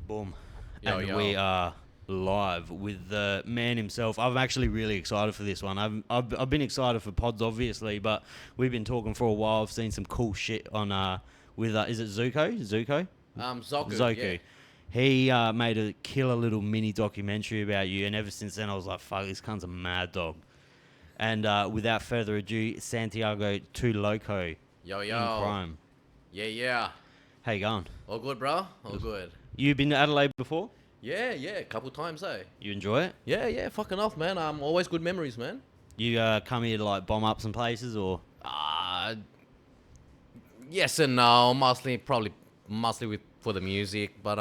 Boom. Yo, And yo. we are live with the man himself. I'm actually really excited for this one. I've been excited for pods, obviously, but we've been talking for a while. I've seen some cool shit on with is it Zuko? Zoku, yeah. He made a killer little mini documentary about you, and ever since then I was like, fuck, this cunt's a mad dog. And without further ado, Santiago 2LOCO Yo, in yo. crime. Yeah, yeah. How you going? All good, bro? All good. You been to Adelaide before? Yeah, a couple times, eh? You enjoy it? Yeah, fucking off, man. Always good memories, man. You come here to like bomb up some places, or Yes and no. Mostly for the music, but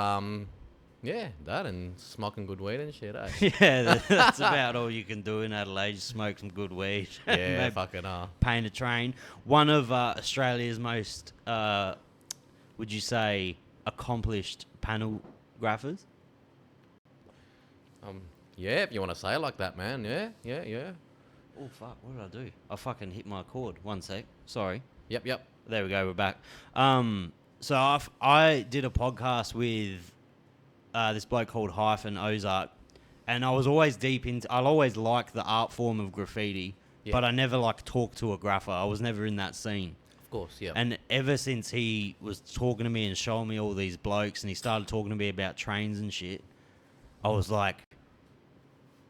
yeah, that and smoking good weed and shit, eh? yeah, that's about all you can do in Adelaide. Just smoke some good weed. Yeah, Maybe fucking paint a train. One of Australia's most, would you say, accomplished panel graphers? Yeah, if you want to say it like that, man. Yeah. Oh fuck! What did I do? I fucking hit my cord. One sec. Sorry. Yep. There we go. We're back. So I did a podcast with this bloke called Hyphen Ozark, and I was always I'll always like the art form of graffiti, Yeah. but I never like talked to a grapher. I was never in that scene. Of course, yeah. And ever since he was talking to me and showing me all these blokes, and he started talking to me about trains and shit, I was like,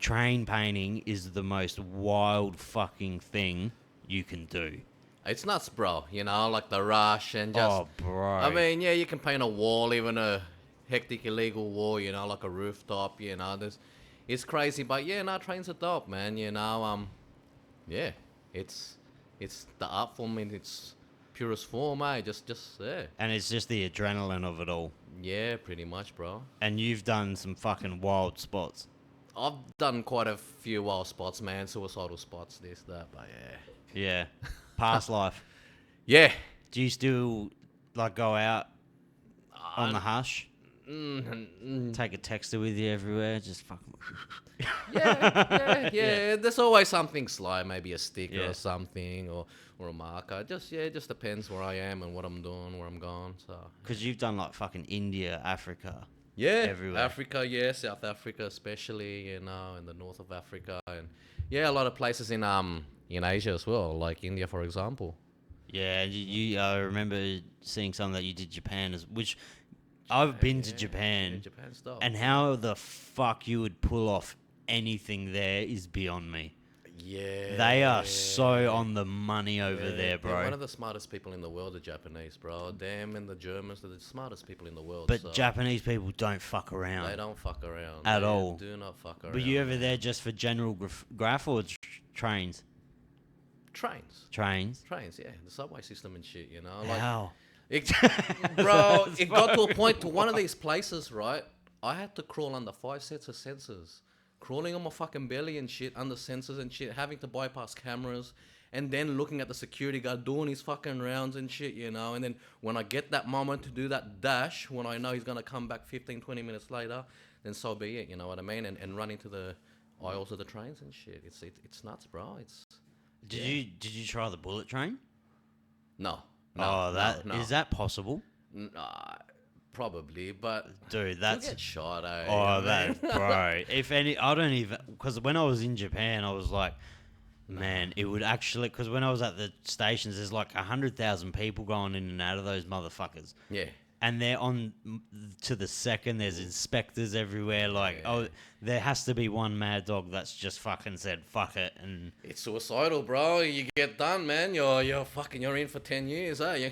train painting is the most wild fucking thing you can do. It's nuts, bro. You know, like the rush and just... Oh, bro. I mean, yeah, you can paint a wall, even a hectic illegal wall, you know, like a rooftop, you know. It's crazy, but yeah, no, trains are dope, man. You know, yeah, it's the art form in its purest form, eh? Just yeah. And it's just the adrenaline of it all. Yeah, pretty much, bro. And you've done some fucking wild spots. I've done quite a few wild spots, man. Suicidal spots, this, that, but yeah. Yeah. Past life. Yeah. Do you still, like, go out on the hush? Take a texter with you everywhere? Just fucking... Yeah. There's always something sly, maybe a sticker Yeah. or something, or a marker. It just depends where I am and what I'm doing, where I'm going. So Because you've done, like, fucking India, Africa. yeah, Everywhere. Africa, yeah, South Africa especially, you know, in the north of Africa, and yeah, a lot of places in Asia as well, like India, for example. Yeah, I remember seeing something that you did Japan, which I've been to Yeah, Japan, Japan stuff. and how the fuck you would pull off anything there is beyond me. Yeah, They are so on the money over there, They're bro. one of the smartest people in the world, the Japanese, bro. Them and the Germans, they're the smartest people in the world. But so Japanese people don't fuck around. they don't fuck around At They all. Do not fuck around. Were you ever man. there just for general graph or trains? Trains, yeah, the subway system and shit, you know. Like, How? bro, it got to a point to one of these places, right? I had to crawl under 5 sets of sensors, crawling on my fucking belly and shit under sensors and shit, having to bypass cameras, and then looking at the security guard doing his fucking rounds and shit, you know. And then when I get that moment to do that dash, when I know he's gonna come back 15, 20 minutes later, then so be it, you know what I mean? And run into the aisles of the trains and shit. It's nuts, bro. Did you try the bullet train? No. Is that possible? Probably, but Dude, you that's get shot, eh? oh, You know what I that mean? bro. If any, I don't even because when I was in Japan, I was like, man, it would actually because when I was at the stations, there's like 100,000 people going in and out of those motherfuckers. Yeah. And they're on to the second. There's inspectors everywhere. Like, oh, there has to be one mad dog that's just fucking said fuck it. And It's suicidal, bro. You get done, man. You're in for 10 years, eh?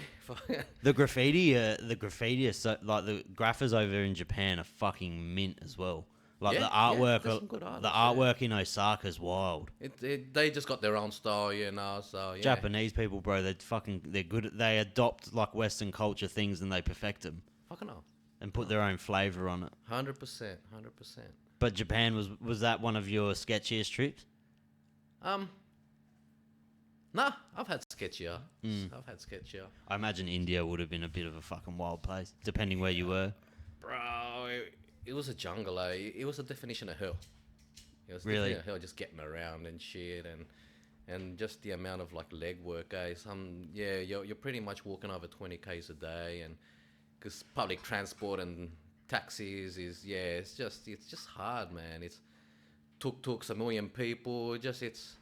the graffiti, are so, like the graphers over in Japan are fucking mint as well. Like Yeah, the artwork, there's some good artists, the artwork in Osaka is wild. They just got their own style, you know. So yeah. Japanese people, bro, they're good. They adopt like Western culture things and they perfect them Fucking hell. and put their own flavor on it. 100%. But Japan was that one of your sketchiest trips? Nah, I've had sketchier. I've had sketchier. I imagine India would have been a bit of a fucking wild place, depending where you were. Bro, it was a jungle, eh? It was a definition of hell. It was Really? definition of hell, just getting around and shit, And just the amount of like leg work, you're pretty much walking over 20 k's a day, and because public transport and taxis is it's just hard, man. It's tuk-tuks, a million people. It's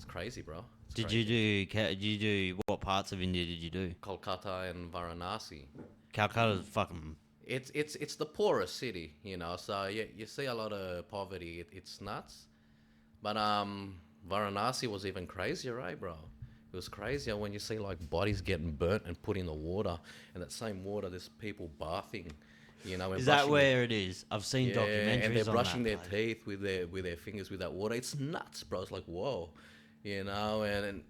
crazy, bro. It's Did crazy. you do what parts of India did you do? Kolkata and Varanasi. Calcutta's fucking. It's the poorest city, you know. So you see a lot of poverty. It's nuts. But Varanasi was even crazier, right, bro? It was crazier when you see like bodies getting burnt and put in the water, and that same water, there's people bathing. You know, Is that where it is? I've seen documentaries and they're on brushing that their place. teeth with their fingers with that water. It's nuts, bro. It's like whoa, you know. And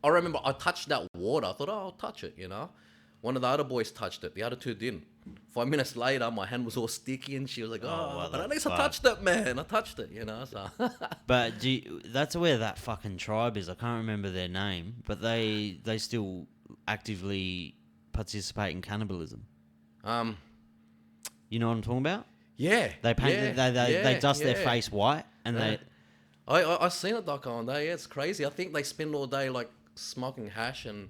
I remember I touched that water. I thought, oh, I'll touch it, you know. One of the other boys touched it. The other two didn't. 5 minutes later, my hand was all sticky, and she was like, what but the at least I fuck? touched it, man. I touched it, you know. So But that's where that fucking tribe is. I can't remember their name, but they still actively participate in cannibalism. You know what I'm talking about? yeah, They paint they dust their face white and Yeah. they I seen a doc on there. Yeah, it's crazy. I think they spend all day like smoking hash and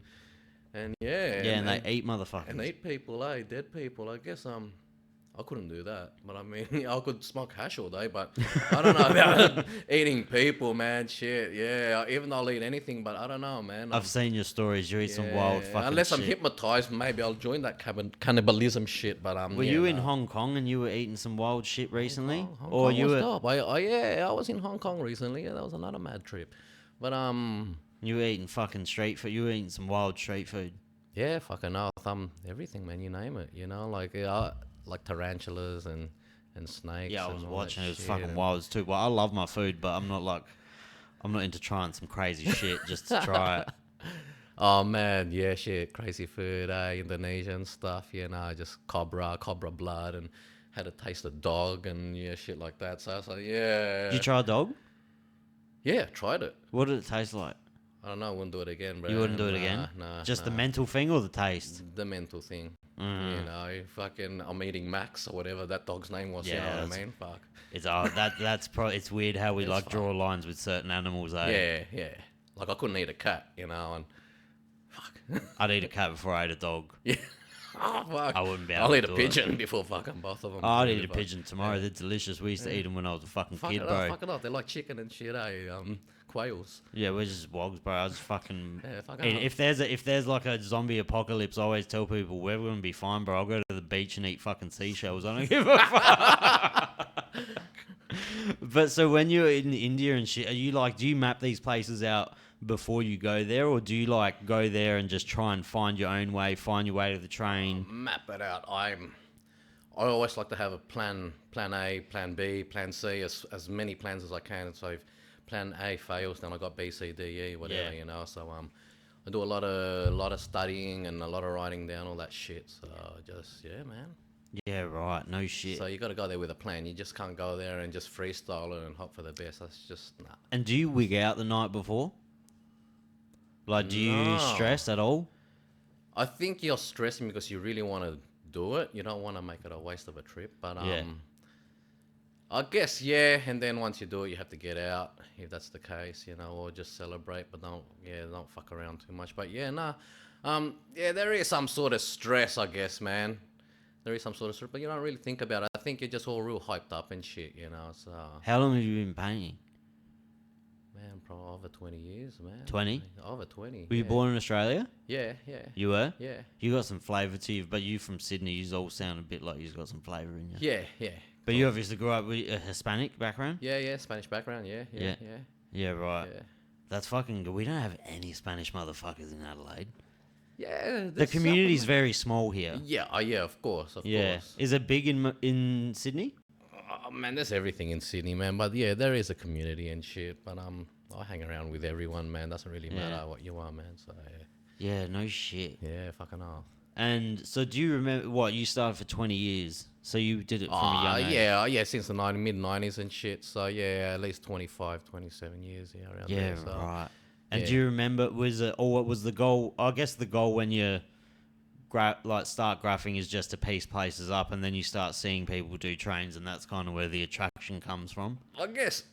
and they eat motherfuckers. and eat people, dead people. I guess I couldn't do that, but I mean I could smoke hash all day, but I don't know about eating people, man. Shit, yeah. Even though I'll eat anything, but I don't know, man. I've seen your stories. You eat some wild fucking unless I'm shit. hypnotized, maybe I'll join that cannibalism shit. But Were you in Hong Kong and you were eating some wild shit recently? Hong Or Kong you was were dope. I was in Hong Kong recently. Yeah, that was another mad trip. But you were eating fucking street food. You were eating some wild street food. yeah, fucking hell, everything, man. You name it. You know, like tarantulas and snakes. Yeah, I and was all watching. that It was shit, fucking and- wild too. But I love my food, but I'm not into trying some crazy shit just to try it. Oh man, yeah, shit, crazy food, Indonesian stuff. You know, just cobra blood, and had a taste of dog and shit like that. So I was like, yeah, Did you try a dog? yeah, tried it. What did it taste like? I don't know, I wouldn't do it again, bro. You wouldn't do it again? Nah, Just the nah. mental thing or the taste? The mental thing. Mm. You know, fucking, I'm eating Max or whatever that dog's name was. Yeah, you know what I that's- mean? Fuck. It's it's weird how we It's like fine. draw lines with certain animals. Eh? Yeah. Like I couldn't eat a cat, you know, and fuck. I'd eat a cat before I ate a dog. Yeah. Oh, fuck. I wouldn't be able I'll to eat a do it. pigeon before fucking both of them. I'd eat a pigeon tomorrow. They're delicious. We used to eat them when I was a fucking Fuck kid, it bro. up, fuck it up. They're like chicken and shit, quails. Yeah, we're just wogs, bro. I was fucking. Yeah, fuck And up. if there's like a zombie apocalypse, I always tell people we're gonna be fine, bro. I'll go to the beach and eat fucking seashells. I don't give a fuck. But so when you're in India and shit, are you like, do you map these places out before you go there, or do you like go there and just try and find your own way, find your way to the train? Map it out. I always like to have a plan A, plan B, plan C, as many plans as I can. So if plan A fails, then I got B, C, D, E, whatever, Yeah. you know. So I do a lot of studying and a lot of writing down all that shit. So just man. Yeah, right. No shit. So you got to go there with a plan. You just can't go there and just freestyle it and hope for the best. That's just nah. And do you wig out the night before? Like, do you No. stress at all? I think you're stressing because you really want to do it. You don't want to make it a waste of a trip. But Yeah. I guess yeah. And then once you do it, you have to get out if that's the case, you know, or just celebrate. But don't fuck around too much. But yeah, nah. There is some sort of stress, I guess, man. There is some sort of stress, but you don't really think about it. I think you're just all real hyped up and shit, you know. So How long have you been painting? man, probably over 20 years, man. 20? Over 20. Were you born in Australia? Yeah. You were? Yeah. You got some flavour to you, but you from Sydney, you all sound a bit like you've got some flavour in you. Yeah. But you obviously grew up with a Hispanic background? Yeah, Spanish background, yeah. Yeah, right. Yeah. That's fucking good. We don't have any Spanish motherfuckers in Adelaide. Yeah. The there's community's some- very small here. Yeah, of course, of Yeah. course. Is it big in Sydney? Oh, man, there's everything in Sydney, man. But yeah, there is a community and shit. But I hang around with everyone, man. Doesn't really Yeah. matter what you are, man. So Yeah, no shit. yeah, fucking hell. And so do you remember what you started for 20 years? So you did it from a young age. Yeah, since the mid-90s and shit. So yeah, at least 25, 27 years, around Yeah, there. So. right. And yeah. do you remember, what was the goal? I guess the goal when you start graphing is just to piece places up, and then you start seeing people do trains, and that's kind of where the attraction comes from. I guess,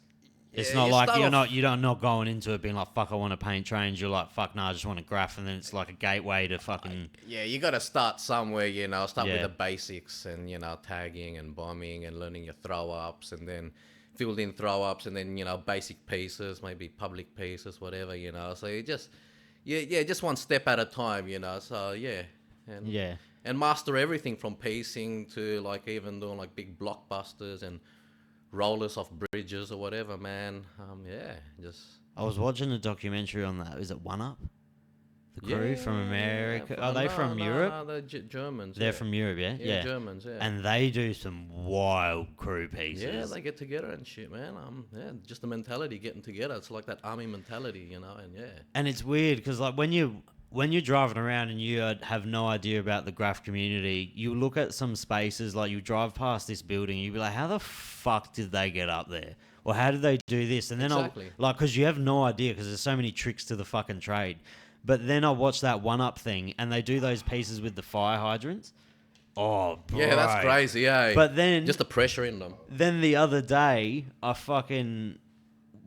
It's Yeah, not you like start off- you're not going into it being like, fuck, I want to paint trains. You're like, fuck, no, I just want to graph, and then it's like a gateway to fucking. Yeah, you got to start somewhere, start with Yeah. the basics and, tagging and bombing and learning your throw ups and then filled in throw ups and then, basic pieces, maybe public pieces, whatever, So you just, just one step at a time, So yeah. And, Yeah. And master everything from piecing to like even doing like big blockbusters and rollers off bridges or whatever, man. Just. I was watching a documentary on that. Is it One Up? The crew from America. Are they from Europe? No, they're Germans. They're from Europe, yeah? Yeah, Germans, yeah. And they do some wild crew pieces. Yeah, they get together and shit, man. Just the mentality getting together. It's like that army mentality, and yeah. And it's weird because like when you're driving around and you have no idea about the graph community, you look at some spaces, like you drive past this building, you'd be like, how the fuck did they get up there? Or how did they do this? And then Exactly. because you have no idea because there's so many tricks to the fucking trade. But then I watched that One Up thing and they do those pieces with the fire hydrants. Oh, bro. Yeah, that's crazy, yeah. But then just the pressure in them. Then the other day, I fucking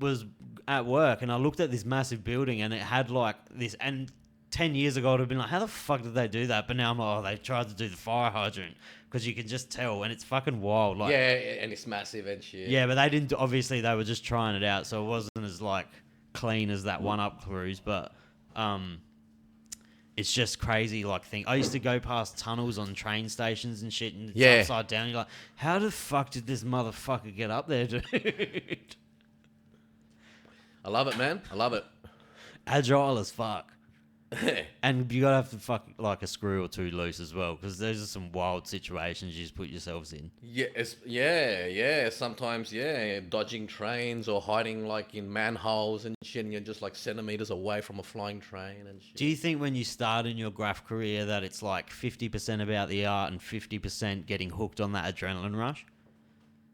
was at work and I looked at this massive building and it had like this, and 10 years ago I'd have been like, how the fuck did they do that? But now I'm like, oh, they tried to do the fire hydrant because you can just tell and it's fucking wild. Like, yeah, and it's massive and shit. yeah, but they didn't, obviously they were just trying it out, so it wasn't as like clean as that One Up cruise, but it's just crazy. Like, I used to go past tunnels on train stations and shit, and it's upside down. You're like, how the fuck did this motherfucker get up there, dude? I love it, man. I love it. Agile as fuck. And you gotta have to fuck like a screw or two loose as well, because those are some wild situations you just put yourselves in. Yeah. Sometimes, dodging trains or hiding like in manholes and shit, and you're just like centimeters away from a flying train and shit. Do you think when you start in your graph career that it's like 50% about the art and 50% getting hooked on that adrenaline rush?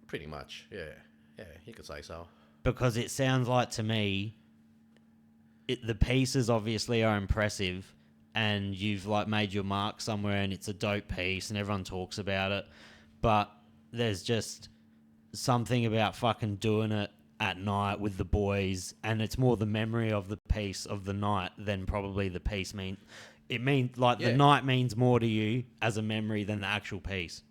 Pretty much, yeah. Yeah, you could say so. Because it sounds like to me, the pieces obviously are impressive and you've like made your mark somewhere and it's a dope piece and everyone talks about it, but there's just something about fucking doing it at night with the boys, and it's more the memory of the piece of the night than probably the piece the night means more to you as a memory than the actual piece.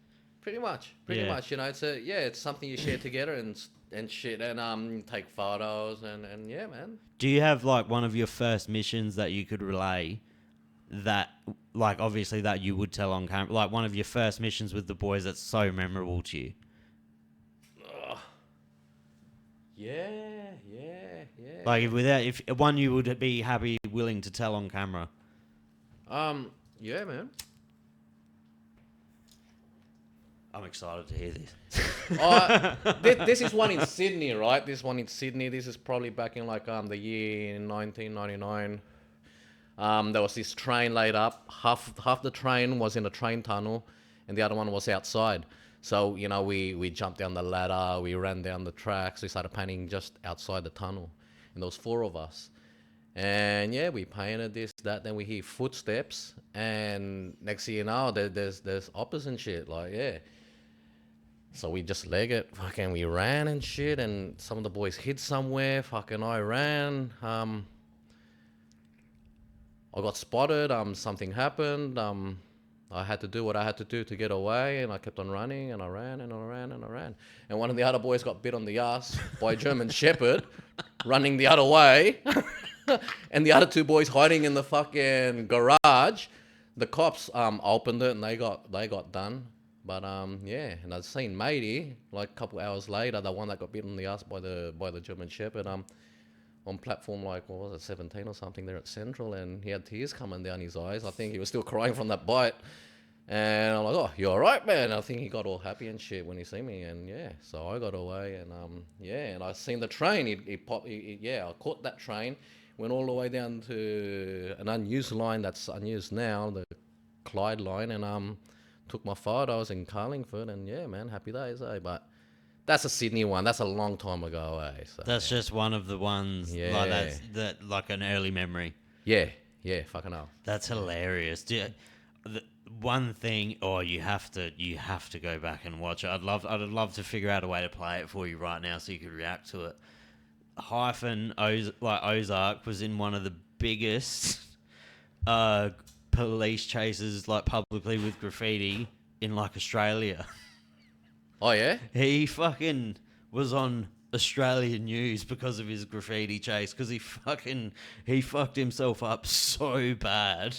Pretty much. It's something you share together and shit, and take photos and yeah, man. Do you have like one of your first missions that you could relay that, like, obviously that you would tell on camera, like one of your first missions with the boys that's so memorable to you? Yeah. Like if one you would be willing to tell on camera. Yeah, man. I'm excited to hear this. This is one in Sydney, right? This one in Sydney. This is probably back in like the year 1999. There was this train laid up. Half the train was in a train tunnel, and the other one was outside. So we jumped down the ladder, we ran down the tracks, we started painting just outside the tunnel, and there was 4 of us. And yeah, we painted this, that, then we hear footsteps, and next thing you know, there's oppas and shit, like, yeah. So we just leg it, fucking, we ran and shit, and some of the boys hid somewhere, fucking, I ran, I got spotted, something happened, I had to do what I had to do to get away, and I kept on running, and I ran, and I ran, and I ran. And one of the other boys got bit on the ass by a German Shepherd, running the other way. And the other 2 boys hiding in the fucking garage. The cops opened it, and they got done. But yeah, and I'd seen Matey like a couple hours later, the one that got bit on the ass by the German Shepherd, on platform like, what was it, 17 or something there at Central, and he had tears coming down his eyes. I think he was still crying from that bite. And I'm like, oh, you all right, man? I think he got all happy and shit when he seen me, and yeah, so I got away, and and I seen the train. He popped. I caught that train, went all the way down to an unused line that's unused now, the Clyde line, and took my photos in Carlingford, and yeah, man, happy days, eh? But that's a Sydney one. That's a long time ago, eh? So, that's just one of the ones, like that like an early memory. Yeah, fucking hell. That's hilarious. One thing, you have to go back and watch it. I'd love to figure out a way to play it for you right now so you could react to it. Ozark was in one of the biggest police chases like publicly with graffiti in like Australia. Oh yeah. He fucking was on Australian news because of his graffiti chase because he fucked himself up so bad.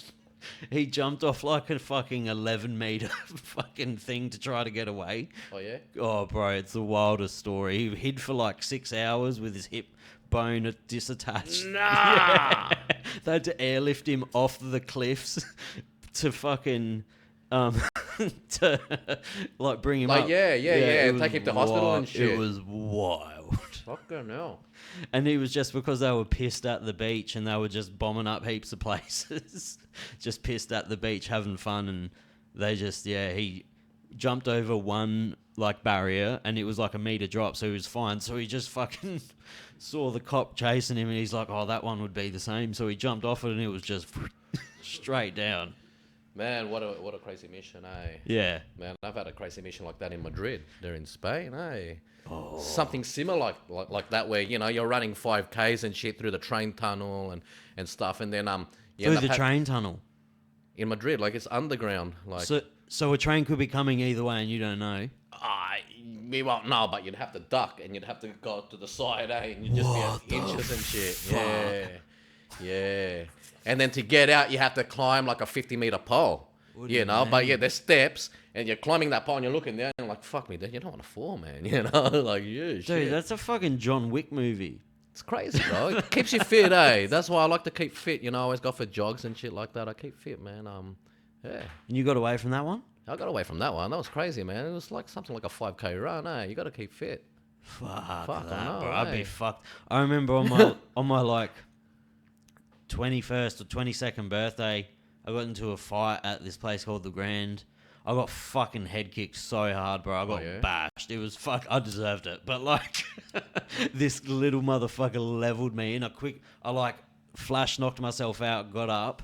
He jumped off like a fucking 11-meter fucking thing to try to get away. Oh yeah. Oh, bro, it's the wildest story. He hid for like 6 hours with his hip bone disattached. Nah. Yeah. They had to airlift him off the cliffs to fucking to like bring him up. Yeah. Take him to hospital and shit. It was wild. Fucking hell. And it was just because they were pissed at the beach and they were just bombing up heaps of places. Just pissed at the beach, having fun, and they just he jumped over one like barrier and it was like a meter drop, so he was fine. So he just fucking saw the cop chasing him and he's like, oh, that one would be the same. So he jumped off it and it was just straight down. Man, what a crazy mission, eh? Yeah. Man, I've had a crazy mission like that in Madrid. They're in Spain, eh? Oh. Something similar like that where, you're running 5Ks and shit through the train tunnel and stuff, and then Through the train tunnel. in Madrid, like it's underground, like. So a train could be coming either way and you don't know. We won't know, but you'd have to duck and you'd have to go to the side, eh? And you'd just be at inches and shit. fuck? Yeah. And then to get out, you have to climb like a 50-meter pole. What do you But mean? there's steps, and you're climbing that pole, and you're looking there, and you're like, "Fuck me, dude, you don't want to fall, man." Like, yeah, Dude, shit. that's a fucking John Wick movie. It's crazy, bro. It keeps you fit, eh? That's why I like to keep fit. I always go for jogs and shit like that. I keep fit, man. Yeah. And you got away from that one? I got away from that one. That was crazy, man. It was like something like a 5K run, eh? You got to keep fit. Fuck Fuck, I that, know, bro. I'd be eh? fucked. I remember on my like 21st or 22nd birthday, I got into a fight at this place called the Grand. I got fucking head kicked so hard, bro. I got bashed. It was I deserved it. But like, this little motherfucker leveled me in I like flash knocked myself out, got up.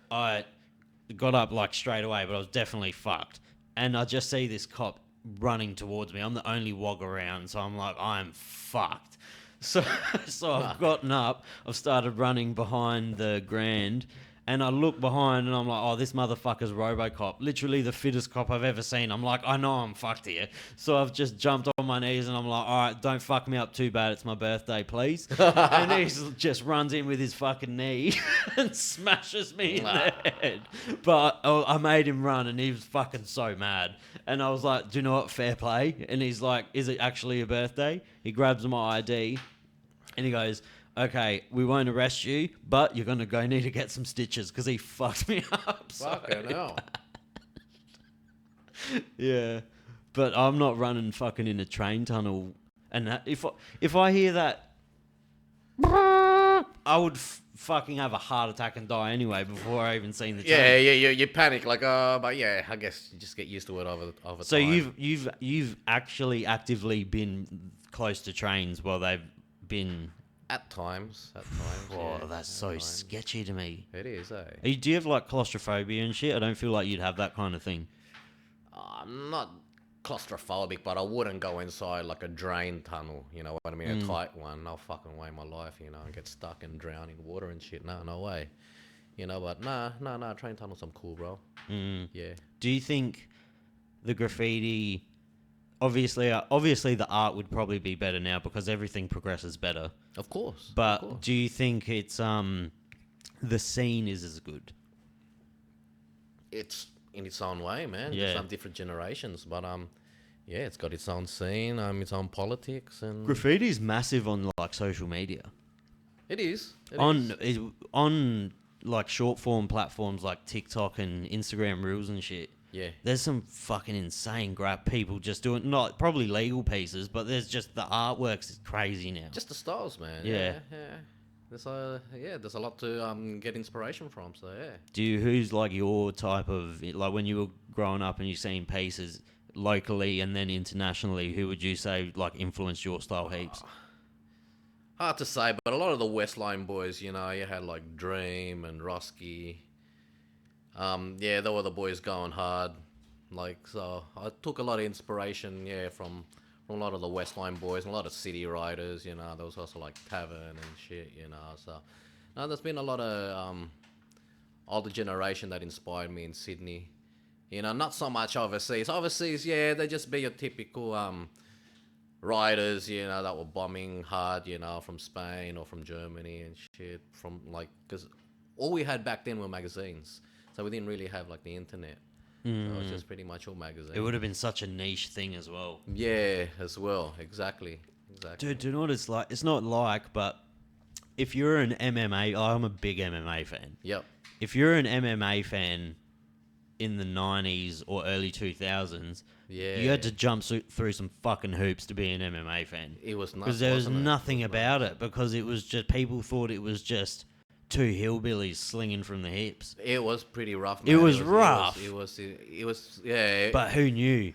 I got up like straight away, but I was definitely fucked. And I just see this cop running towards me. I'm the only wog around, so I'm like, I'm fucked. So I've gotten up, I've started running behind the Grand, and I look behind and I'm like, oh, this motherfucker's RoboCop. Literally the fittest cop I've ever seen. I'm like, I know I'm fucked here. So I've just jumped on my knees and I'm like, all right, don't fuck me up too bad. It's my birthday, please. And he just runs in with his fucking knee and smashes me in the head. But I made him run and he was fucking so mad. And I was like, do you know what? Fair play. And he's like, is it actually your birthday? He grabs my ID and he goes, okay, we won't arrest you, but you're going to go need to get some stitches because he fucked me up. Fucking hell. Yeah. But I'm not running fucking in a train tunnel. And if I hear that, I would fucking have a heart attack and die anyway before I even seen the train. Yeah, you panic like, but yeah, I guess you just get used to it over So time. you've actually actively been close to trains while they've been... At times. Oh, yeah, that's at so times. sketchy to me. It is, eh? Do you have like claustrophobia and shit? I don't feel like you'd have that kind of thing. I'm not claustrophobic, but I wouldn't go inside like a drain tunnel, you know what I mean? A tight one. No fucking way in my life, and get stuck and drown in water and shit. No way. But nah, train tunnels, I'm cool, bro. Yeah. Do you think the graffiti... Obviously, the art would probably be better now because everything progresses better. Of course. But do you think it's the scene is as good? It's in its own way, man. Yeah. Some different generations, but yeah, it's got its own scene, its own politics, and Graffiti is massive on like social media. it is. On like short form platforms like TikTok and Instagram Reels and shit. Yeah. There's some fucking insane grab people just doing not probably legal pieces, but there's just the artworks is crazy now. Just the styles, man. Yeah. There's a lot to get inspiration from. So yeah. Who's like your type of like when you were growing up and you seen pieces locally and then internationally? Who would you say like influenced your style heaps? Hard to say, but a lot of the Westline boys, you had like Dream and Roski. They were the boys going hard. Like, so I took a lot of inspiration, from from a lot of the Westline boys, and a lot of city riders, you know. There was also like Tavern and shit, you know. So, no, there's been a lot of older generation that inspired me in Sydney. You know, not so much overseas. Overseas, yeah, they just be your typical riders, you know, that were bombing hard, you know, from Spain or from Germany and shit. From like, because all we had back then were magazines, so we didn't really have like the internet. So it was just pretty much all magazines. It would have been such a niche thing as well. Yeah, as well, exactly. Dude, do you know what it's like? It's not like, but if you're an MMA, I'm a big MMA fan. Yep. If you're an MMA fan in the 90s or early 2000s, Yeah. you had to jump through some fucking hoops to be an MMA fan. It was nuts, because there was wasn't it? nothing about it, because it was just, people thought it was just two hillbillies slinging from the hips. It was pretty rough, It man. was rough. It was yeah. But who knew?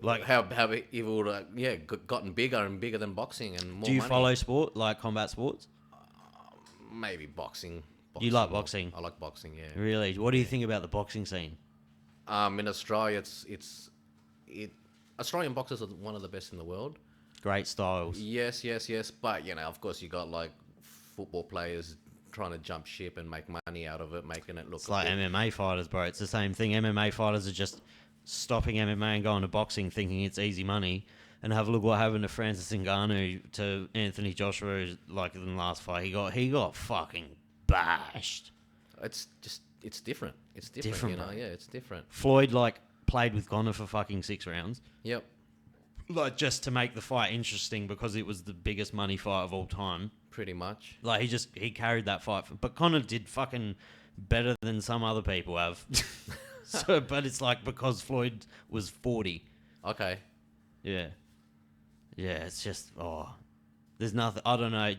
Like, how it would gotten bigger and bigger than boxing and more do you money. follow sport, like combat sports? Maybe boxing. You like boxing? I like boxing, yeah. Really? What do you think about the boxing scene? In Australia, Australian boxers are one of the best in the world. Great styles. Yes. But, you know, of course, you got like football players trying to jump ship and make money out of it, making it look It's like MMA fighters, bro. It's the same thing. MMA fighters are just stopping MMA and going to boxing thinking it's easy money. And have a look what happened to Francis Ngannou, to Anthony Joshua, like in the last fight. He got fucking bashed. It's different. It's different, you know. Bro. Yeah, it's different. Floyd, like, played with Conor for fucking 6 rounds. Yep. Like, just to make the fight interesting, because it was the biggest money fight of all time. Pretty much. Like, he carried that fight. But Conor did fucking better than some other people have. But it's like, because Floyd was 40. Okay. Yeah. Yeah, it's just, there's nothing, I don't know.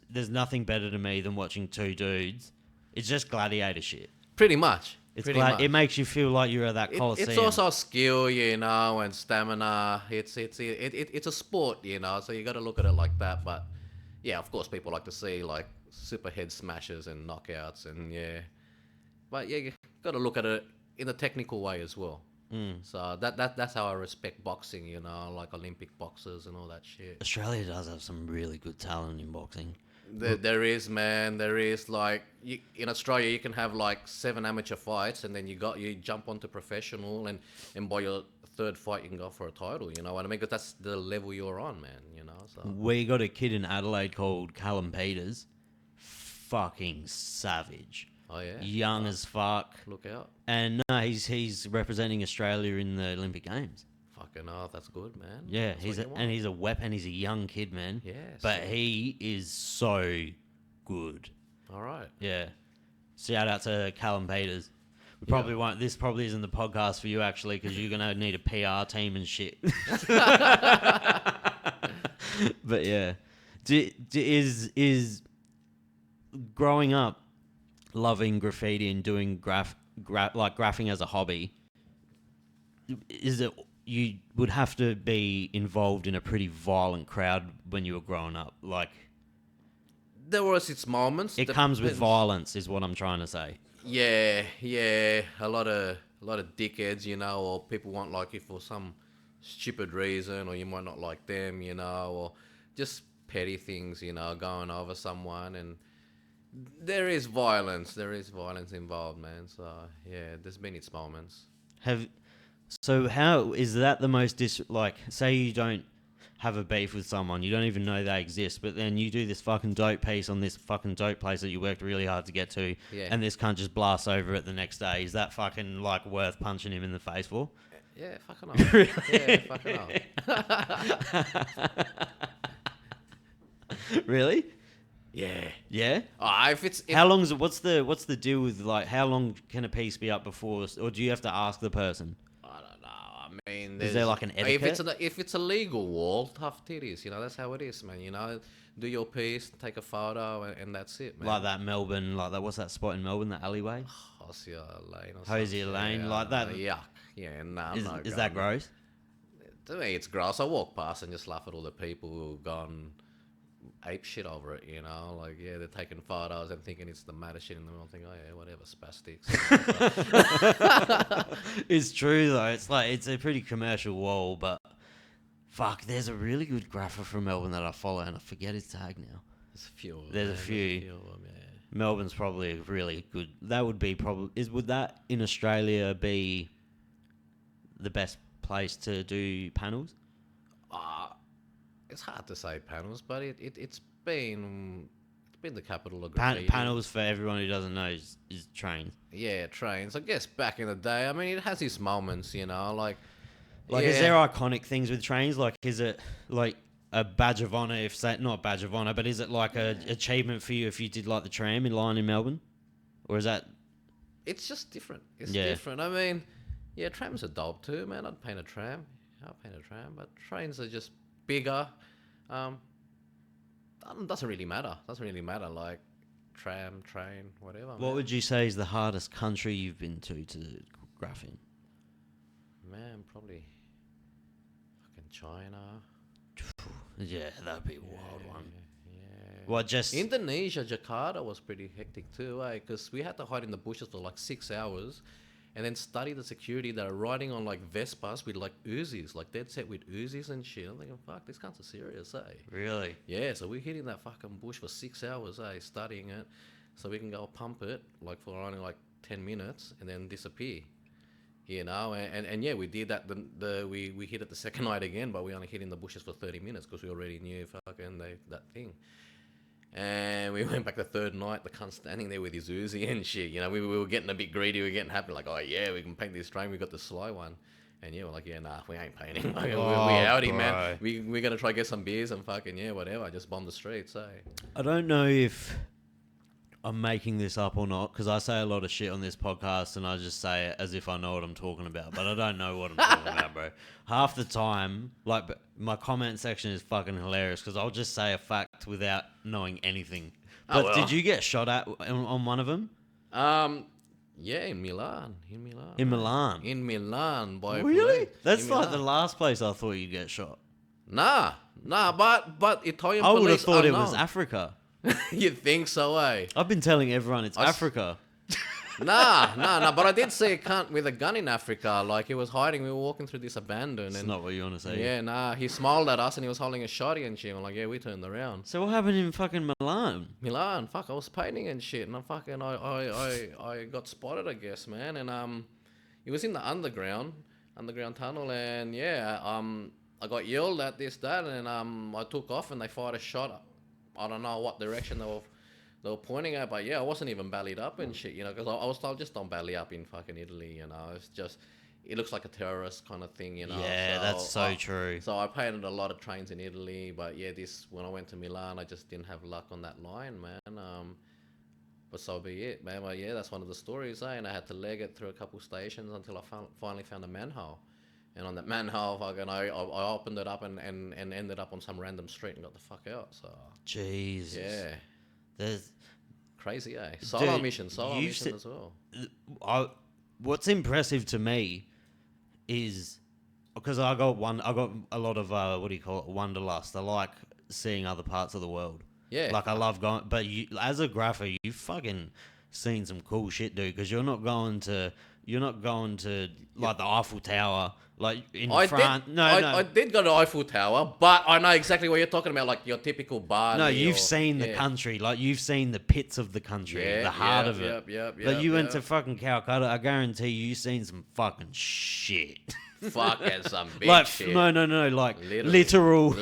There's nothing better to me than watching two dudes. It's just gladiator shit. Pretty much. It makes you feel like you're at that Coliseum. It's also skill, you know, and stamina. It's a sport, you know, so you got to look at it like that. But yeah, of course, people like to see like super head smashes and knockouts, and yeah. But yeah, you got to look at it in a technical way as well. So that's how I respect boxing, you know, like Olympic boxers and all that shit. Australia does have some really good talent in boxing. There is, man. There is, like, in Australia you can have like 7 amateur fights, and then you jump onto professional, and by your 3rd fight you can go for a title. You know what I mean? Because that's the level you're on, man. You know. So We got a kid in Adelaide called Callum Peters. Fucking savage. oh yeah, Young as fuck. look out. And no, he's representing Australia in the Olympic Games. Fucking hell, that's good, man. Yeah, That's what you want. he's a weapon. He's a young kid, man. Yeah, but so- he is so good. All right. Yeah. Shout out to Callum Peters. We probably won't. This probably isn't the podcast for you, actually, because you're gonna need a PR team and shit. But yeah, is growing up loving graffiti and doing like graphing as a hobby. Is it, you would have to be involved in a pretty violent crowd when you were growing up? Like, There was its moments. it comes with violence, is what I'm trying to say. Yeah. A lot of dickheads, you know, or people won't like you for some stupid reason, or you might not like them, you know, or just petty things, you know, going over someone, and there is violence. There is violence involved, man. So yeah, there's been its moments. So how is that the most like, say you don't have a beef with someone, you don't even know they exist, but then you do this fucking dope piece on this fucking dope place that you worked really hard to get to, Yeah. and this cunt just blasts over it the next day. Is that fucking like worth punching him in the face for? Yeah, fucking hell. Yeah, fucking hell. Really? Yeah. Yeah. If How long is it? What's the deal with, like, how long can a piece be up before, or do you have to ask the person? I don't know. I mean, Is there, like, an etiquette? If it's a legal wall, tough titties. You know, that's how it is, man. You know, do your piece, take a photo, and that's it, man. Like that Melbourne, like that. What's that spot in Melbourne? That alleyway. Hosier Lane or Hosier something. Lane, like that. Yuck. Yeah, nah. Is that gross? To me, it's gross. I walk past and just laugh at all the people who've gone ape shit over it, you know? Like, yeah, they're taking photos and thinking it's the maddest shit in the world. I think, oh, yeah, whatever, spastics. It's true, though. It's like, it's a pretty commercial wall, but Fuck, there's a really good grapher from Melbourne that I follow, and I forget his tag now. There's a few. There's a few. Of them, yeah. Melbourne's probably a really good. That would be probably. Would that in Australia be the best place to do panels? It's hard to say panels, but it's been the capital of graffiti. Panels, for everyone who doesn't know, is trains. Yeah, trains. I guess back in the day, I mean, it has its moments, you know, like. Like, is there iconic things with trains? Like, is it like a badge of honor? If say not badge of honor, but is it like a achievement for you if you did like the tram line in Melbourne, or is that? It's just different. It's different. I mean, yeah, trams are dope too, man. I'd paint a tram. But trains are just bigger. Doesn't really matter. Like tram, train, whatever. What would you say is the hardest country you've been to graph in? Man, probably fucking China. Yeah, that'd be a wild one. Yeah. Well, just Indonesia, Jakarta was pretty hectic too, because we had to hide in the bushes for like 6 hours, and then study the security that are riding on like Vespas with like Uzis, like dead set with Uzis and shit. I'm thinking, fuck, these cunts are serious, eh? Really? Yeah, so we're hitting that fucking bush for 6 hours, studying it, so we can go pump it like for only like 10 minutes and then disappear. You know, and yeah, we did that. We hit it the second night again, but we only hit in the bushes for 30 minutes because we already knew fucking that thing. And we went back the third night, the cunt standing there with his Uzi and shit. You know, we were getting a bit greedy, we were getting happy, like, oh yeah, we can paint this train, we got the sly one. And yeah, we're like, yeah, nah, we ain't painting. Like, we outie, man. We're gonna try get some beers and fucking, yeah, whatever, just bomb the streets, eh? I don't know if I'm making this up or not, because I say a lot of shit on this podcast and I just say it as if I know what I'm talking about, but I don't know what I'm talking about, bro. Half the time, like, my comment section is fucking hilarious because I'll just say a fact without knowing anything. But did you get shot at on one of them? Yeah, in Milan. In Milan? In Milan, boy. Really? That's like the last place I thought you'd get shot. Nah, but Italian police, I would have thought it unknown. was Africa. You think so, eh? I've been telling everyone it's Africa. Nah, but I did see a cunt with a gun in Africa. Like, he was hiding. We were walking through this abandoned. That's not what you want to say. Yeah, nah. He smiled at us and he was holding a shotty and shit. I'm like, yeah, we turned around. So what happened in fucking Milan? Fuck, I was painting and shit. And I got spotted, I guess, man. And it was in the underground tunnel. And yeah, I got yelled at this, that. And I took off and they fired a shot. I don't know what direction they were pointing at, but yeah, I wasn't even bellied up and shit, you know, because I was told just don't belly up in fucking Italy, you know. It's just, it looks like a terrorist kind of thing, you know. Yeah, that's so true. So I painted a lot of trains in Italy, but yeah, when I went to Milan, I just didn't have luck on that line, man. But so be it, man. But yeah, that's one of the stories, and I had to leg it through a couple stations until I finally found a manhole. And on that manhole, fucking, I opened it up and ended up on some random street and got the fuck out. So Jesus. Yeah. There's crazy, eh? Solo mission as well. What's impressive to me is because I got a lot of what do you call it, wanderlust. I like seeing other parts of the world. Yeah. Like I love going, but you, as a grapher, you've fucking seen some cool shit, dude. Because you're not going to like the Eiffel Tower. Like in France. I did go to Eiffel Tower, but I know exactly what you're talking about, like your typical bar. No, you've seen the country. Like you've seen the pits of the country, the heart of it. Yep. Like you went to fucking Calcutta. I guarantee you've seen some fucking shit. Fucking some big like, shit. No, like literal.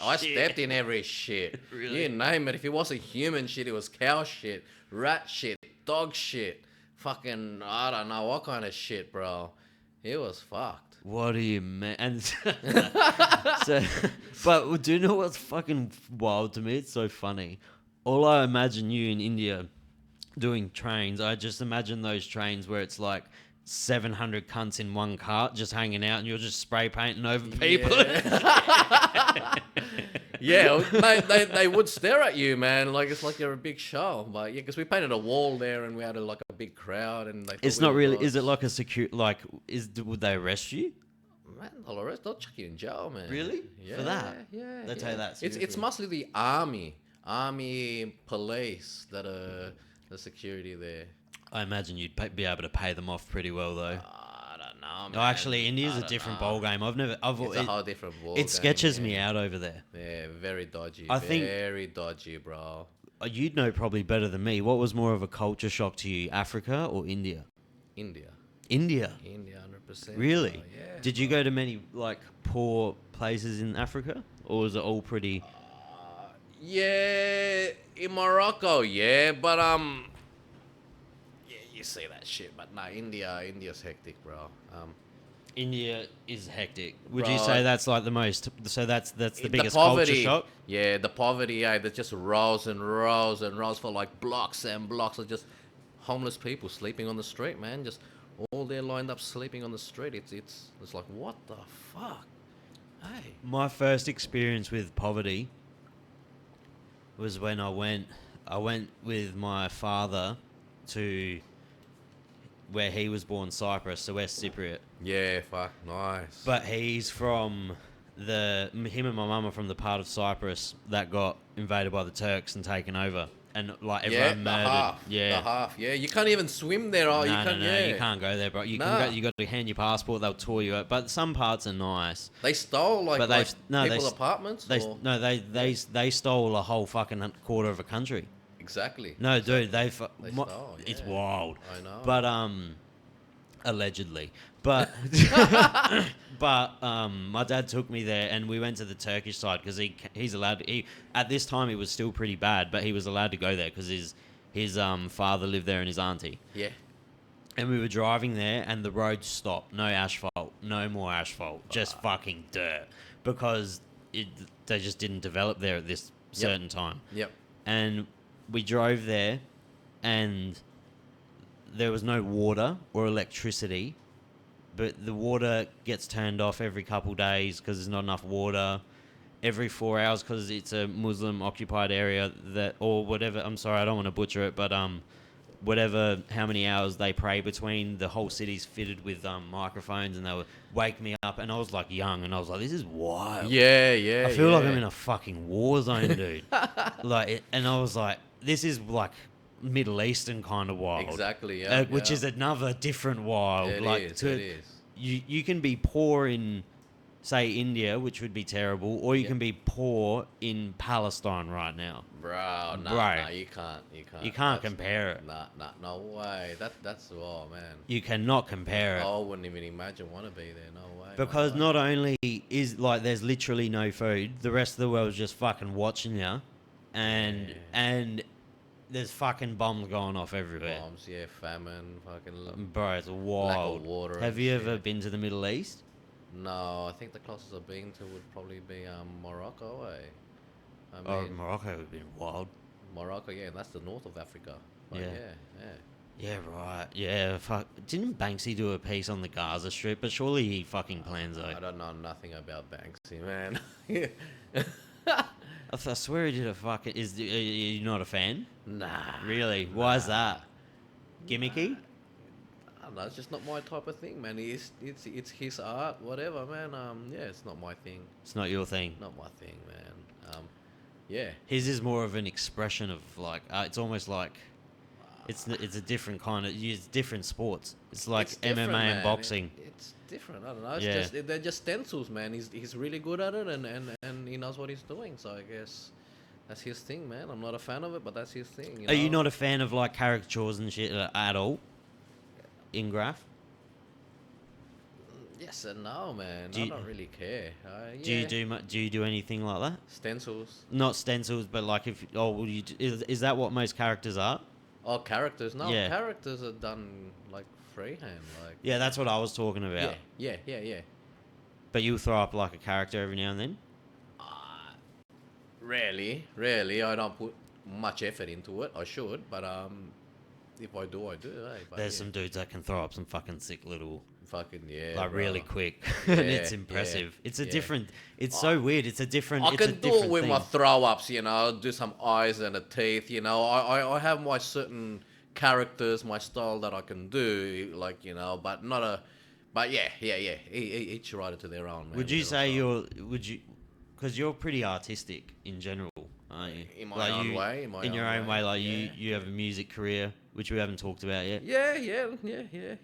I stepped in every shit. Really? You name it. If it wasn't human shit, it was cow shit, rat shit, dog shit. Fucking, I don't know what kind of shit, bro. It was fucked. What do you mean? And but do you know what's fucking wild to me? It's so funny. All I imagine you in India doing trains, I just imagine those trains where it's like 700 cunts in one cart just hanging out and you're just spray painting over people. Yeah, they would stare at you, man. Like it's like you're a big show. But yeah, because we painted a wall there and we had like a big crowd and they. It's not really. Is it like a secure? Like, would they arrest you? Man, they'll chuck you in jail, man. Really? Yeah. For that? Yeah. They take that seriously. It's mostly the army, police that are the security there. I imagine you'd be able to pay them off pretty well, though. I don't know, man. No, actually, India's I a don't different know. ball game. It's a whole different ball It game, sketches yeah. me out over there. Yeah, very dodgy. I think Very dodgy, bro. you'd know probably better than me. What was more of a culture shock to you, Africa or India? India. India. India, 100%. Really? Bro. Yeah. Did you go to many like poor places in Africa, or was it all pretty? Yeah, in Morocco, yeah, but yeah, you say that shit, but nah, India's hectic, bro. India is hectic. Would you Bro, say that's like the most? So that's the biggest culture poverty, shock. yeah, the poverty, yeah, there's just rows and rows and rows for like blocks and blocks of just homeless people sleeping on the street, man, just all there lined up sleeping on the street. It's like what the fuck, hey. My first experience with poverty was when I went with my father to where he was born, Cyprus, so West Cypriot. Yeah, fuck, nice. But he's from him and my mum are from the part of Cyprus that got invaded by the Turks and taken over, and like everyone murdered. The half, yeah. You can't even swim there. Oh, No, you can't. no, Yeah. you can't go there, bro. You Nah. can go. You got to hand your passport. They'll tour you out. But some parts are nice. They stole But they people's apartments. Or? They stole a whole fucking quarter of a country. Exactly. No, dude, They stole. It's Yeah. wild. I know. But allegedly. But my dad took me there, and we went to the Turkish side because he's allowed. At this time it was still pretty bad, but he was allowed to go there because his father lived there and his auntie. Yeah. And we were driving there, and the road stopped. No asphalt, no more asphalt, just fucking dirt because they just didn't develop there at this certain time. Yep. And we drove there, and there was no water or electricity, but the water gets turned off every couple days because there's not enough water. Every 4 hours because it's a Muslim occupied area or whatever. I'm sorry, I don't want to butcher it, but whatever, how many hours they pray between. The whole city's fitted with microphones, and they would wake me up, and I was like young, and I was like, this is wild. Yeah. I feel like I'm in a fucking war zone, dude. And I was like, this is like Middle Eastern kind of wild. Exactly. Yeah. Which is another different wild. It like is. You can be poor in, say, India, which would be terrible, or you can be poor in Palestine right now. Bro, you can't. You can't compare it. No way. That's man. You cannot compare it. I wouldn't even imagine want to be there. No way. Because no way. not only is like there's literally no food, the rest of the world's just fucking watching you, and there's fucking bombs going off everywhere. Bombs, yeah, famine, fucking. Bro, it's wild. Lack of water. Have you ever been to the Middle East? No, I think the closest I've been to would probably be Morocco. Morocco would have been wild. Morocco, yeah, that's the north of Africa. But Yeah. yeah. Yeah, right. Yeah, fuck. Didn't Banksy do a piece on the Gaza Strip? But surely he fucking plans I though. don't know nothing about Banksy, man. I swear he did a fucking. Are you not a fan? Nah. Really? Why is that? Gimmicky? I don't know, it's just not my type of thing, man. It's his art, whatever, man. Yeah, it's not my thing. It's not your thing. Not my thing, man. Yeah. His is more of an expression of like. It's almost like. It's a different kind of. It's different sports. It's like It's MMA different, and man. boxing. It's different. I don't know. It's Yeah. just they're just stencils, man. He's really good at it, and he knows what he's doing. So I guess that's his thing, man. I'm not a fan of it, but that's his thing. Are you not a fan of like caricatures and shit at all? In graph? Yes and no, man. Do I you- don't really care. Do you do anything like that? Stencils? Not stencils, but like if is that what most characters are? Oh, characters? No, Yeah. characters are done like freehand, like. Yeah, that's what I was talking about. Yeah. But you throw up like a character every now and then. Rarely. I don't put much effort into it. I should, but if I do, I do. But There's some dudes that can throw up some fucking sick little, fucking like bro. really quick, Yeah, and it's impressive. yeah, It's a yeah. different. It's so weird. It's a different. I it's a can do different it with thing. my throw ups, do some eyes and the teeth, I have my certain characters, my style that I can do, but not a, but yeah. Each writer to their own, man. Would you with their say own because you're pretty artistic in general, aren't you? In my own way, in your own way, like you have a music career, which we haven't talked about yet. Yeah.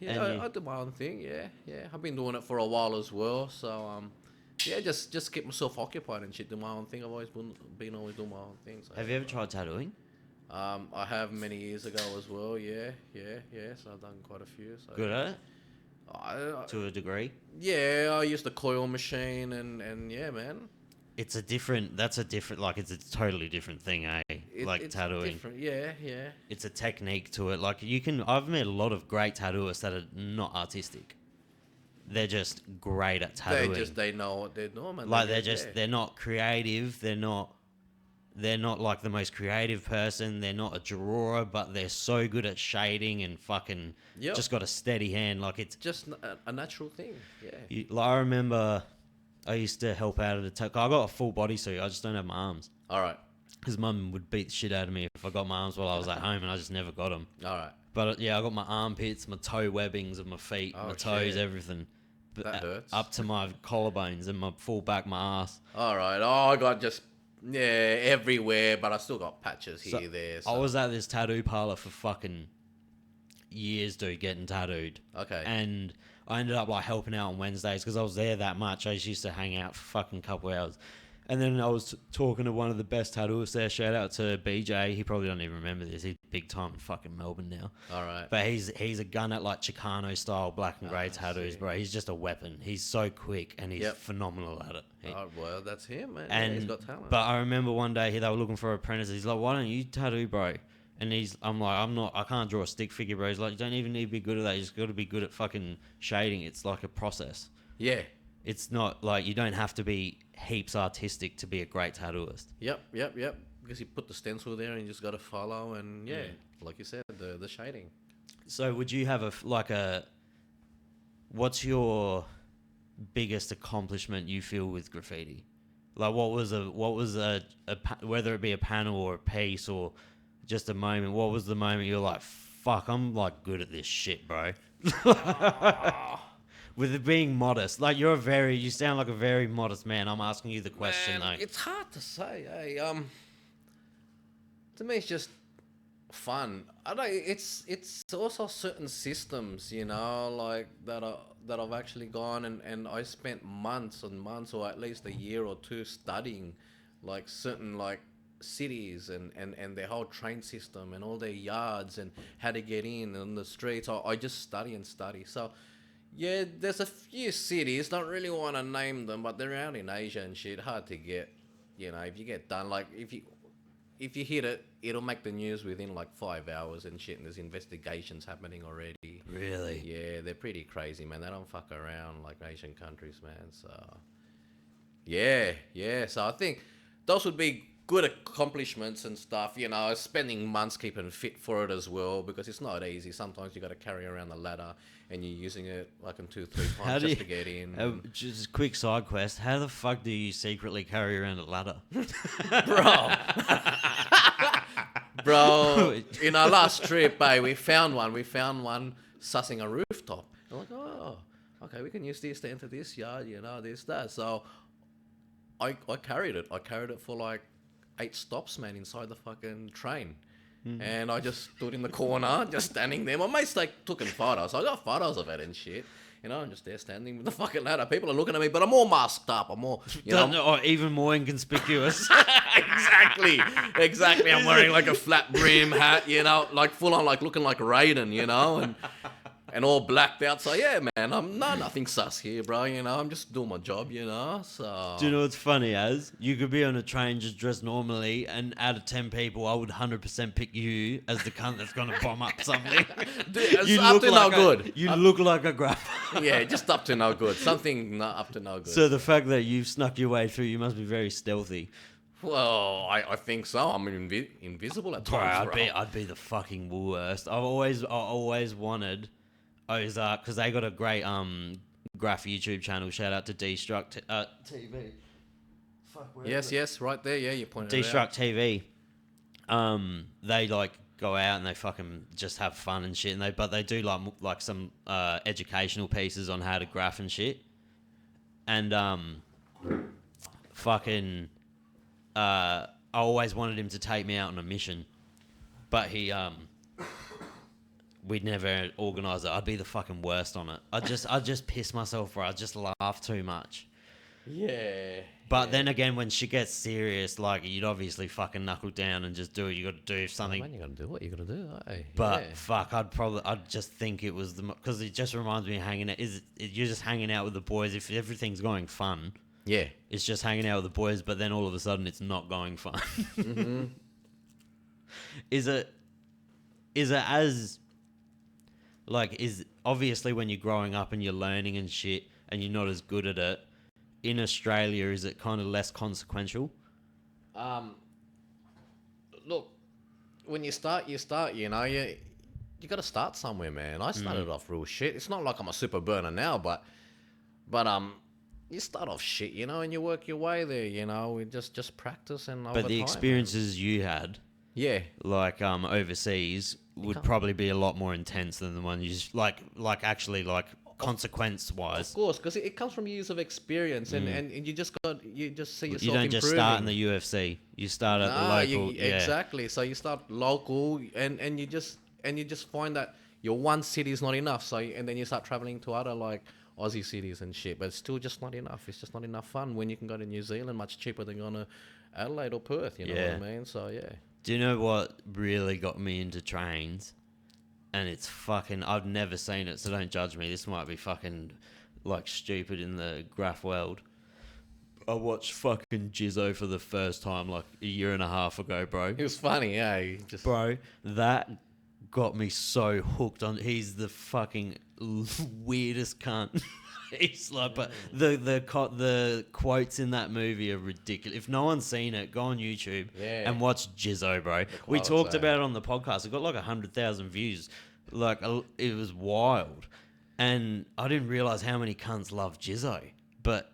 And I do my own thing. Yeah. I've been doing it for a while as well. So yeah, just keep myself occupied and shit. Do my own thing. I've always been always doing my own thing. So, Have you ever tried tattooing? I have many years ago as well. Yeah. So I've done quite a few. So Good at it? I, To a degree? yeah, I used the coil machine and yeah, man. It's a different, like, it's a totally different thing, eh? It's tattooing. different. Yeah. It's a technique to it. Like, I've met a lot of great tattooists that are not artistic. They're just great at tattooing. They know what they're doing, man. Like, they're not creative. They're not like the most creative person. They're not a drawer, but they're so good at shading and fucking just got a steady hand. Like, it's just a natural thing. Yeah. I remember I used to help out at a tattoo. I got a full bodysuit. I just don't have my arms. All right. Because Mum would beat the shit out of me if I got my arms while I was at home, and I just never got them. All right. But yeah, I got my armpits, my toe webbings of my feet, my toes, everything. But that hurts. Up to my collarbones and my full back, my ass. All right. Oh, I got just everywhere, but I still got patches here, there. So. I was at this tattoo parlor for fucking years, dude, getting tattooed. Okay. And I ended up like helping out on Wednesdays because I was there that much. I just used to hang out for fucking couple hours. And then I was talking to one of the best tattooists there. Shout out to BJ. He probably don't even remember this. He's big time in fucking Melbourne now. All right. But he's a gun at like Chicano style black and grey tattoos, bro. He's just a weapon. He's so quick and he's phenomenal at it. Oh, well, that's him, man. And, he's got talent. But I remember one day they were looking for apprentices. He's like, "Why don't you tattoo, bro?" And I'm like, I can't draw a stick figure, bro. He's like, "You don't even need to be good at that. You just got to be good at fucking shading. It's like a process." Yeah. It's not like you don't have to be heaps artistic to be a great tattooist. Yep. Because you put the stencil there and you just got to follow and like you said, the shading. So would you have what's your biggest accomplishment you feel with graffiti? Like what was whether it be a panel or a piece or just a moment, what was the moment you're like, fuck, I'm like good at this shit, bro? With it being modest, like you sound like a very modest man. I'm asking you the question though. It's hard to say. To me, it's just fun. I don't. It's also certain systems, like that I've actually gone and I spent months and months, or at least a year or two, studying, like certain like cities and their whole train system and all their yards and how to get in on the streets. I just study. So. Yeah, there's a few cities, don't really want to name them, but they're out in Asia and shit, hard to get, if you get done, like, if you hit it, it'll make the news within, like, 5 hours and shit, and there's investigations happening already. Really? Yeah, they're pretty crazy, man, they don't fuck around like Asian countries, man, so, yeah, so I think those would be good accomplishments and stuff, spending months keeping fit for it as well, because it's not easy. Sometimes you got to carry around the ladder and you're using it like in 2-3 times just to get in. Just a quick side quest. How the fuck do you secretly carry around a ladder? Bro, in our last trip, we found one sussing a rooftop. I'm like, oh, okay, we can use this to enter this yard, this, that. So I carried it. I carried it for like 8 stops, man, inside the fucking train. And I just stood in the corner, just standing there. My mates took photos. I got photos of it and shit. I'm just there standing with the fucking ladder. People are looking at me, but I'm all masked up. I'm all, even more inconspicuous. Exactly. I'm wearing like a flat brim hat, like full on, like looking like Raiden, and all blacked out. So yeah, man, I'm nothing sus here, bro. I'm just doing my job, So. Do you know what's funny? You could be on a train just dressed normally, and out of 10 people, I would 100% pick you as the cunt that's gonna bomb up something. Dude, it's up to no good. You look like a graph. Yeah, just up to no good. Something not up to no good. So the fact that you've snuck your way through, you must be very stealthy. Well, I think so. I'm invisible at times, bro. I'd be the fucking worst. I always wanted. Because they got a great Graff YouTube channel. Shout out to Destruct TV. Fuck, yes, right there. Yeah, you pointed it out. Destruct TV. They like go out and they fucking just have fun and shit. But they do like some educational pieces on how to graph and shit. And I always wanted him to take me out on a mission, but he we'd never organise it. I'd be the fucking worst on it. I'd just piss myself, bro. I'd just laugh too much. Yeah. But then again, when shit gets serious, like, you'd obviously fucking knuckle down and just do what you got to do. Something. Man, you got to do what you got to do. Hey? But fuck, I'd just think it was because it just reminds me of hanging out. You're just hanging out with the boys if everything's going fun. Yeah. It's just hanging out with the boys, but then all of a sudden it's not going fun. Mm-hmm. Is it as like is obviously when you're growing up and you're learning and shit and you're not as good at it in Australia, is it kind of less consequential? Look, when you start, you know, you got to start somewhere, man. I started off real shit. It's not like I'm a super burner now, but you start off shit, you know, and you work your way there, you know. We just practice and over But the time, experiences you had, yeah, like overseas, would probably be a lot more intense than the one you just like consequence wise. of course, because it comes from years of experience, and you just see yourself. You don't just start in the UFC. You start at the local. Exactly. So you start local, and you just find that your one city is not enough. So and then you start traveling to other like Aussie cities and shit, but it's still just not enough. It's just not enough fun when you can go to New Zealand much cheaper than going to Adelaide or Perth. You know what I mean? So yeah. Do you know what really got me into trains? And it's fucking... I've never seen it, so don't judge me. This might be fucking, like, stupid in the graph world. I watched fucking Jizzo for the first time, like, a year and a half ago, bro. It was funny, eh? Bro, that got me so hooked on... He's the fucking weirdest cunt. He's like... But the quotes in that movie are ridiculous. If no one's seen it, go on YouTube and watch Jizzo, bro. We talked about it on the podcast. It got like 100,000 views. Like, it was wild. And I didn't realise how many cunts love Jizzo. But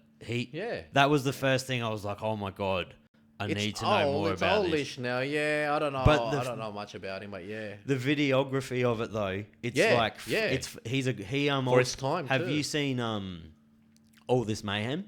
that was the first thing I was like, oh my God, I need to know more about this. It's oldish now, yeah. I don't know. I don't know much about him, but yeah. The videography of it though, it's he for its time. Have you seen All This Mayhem?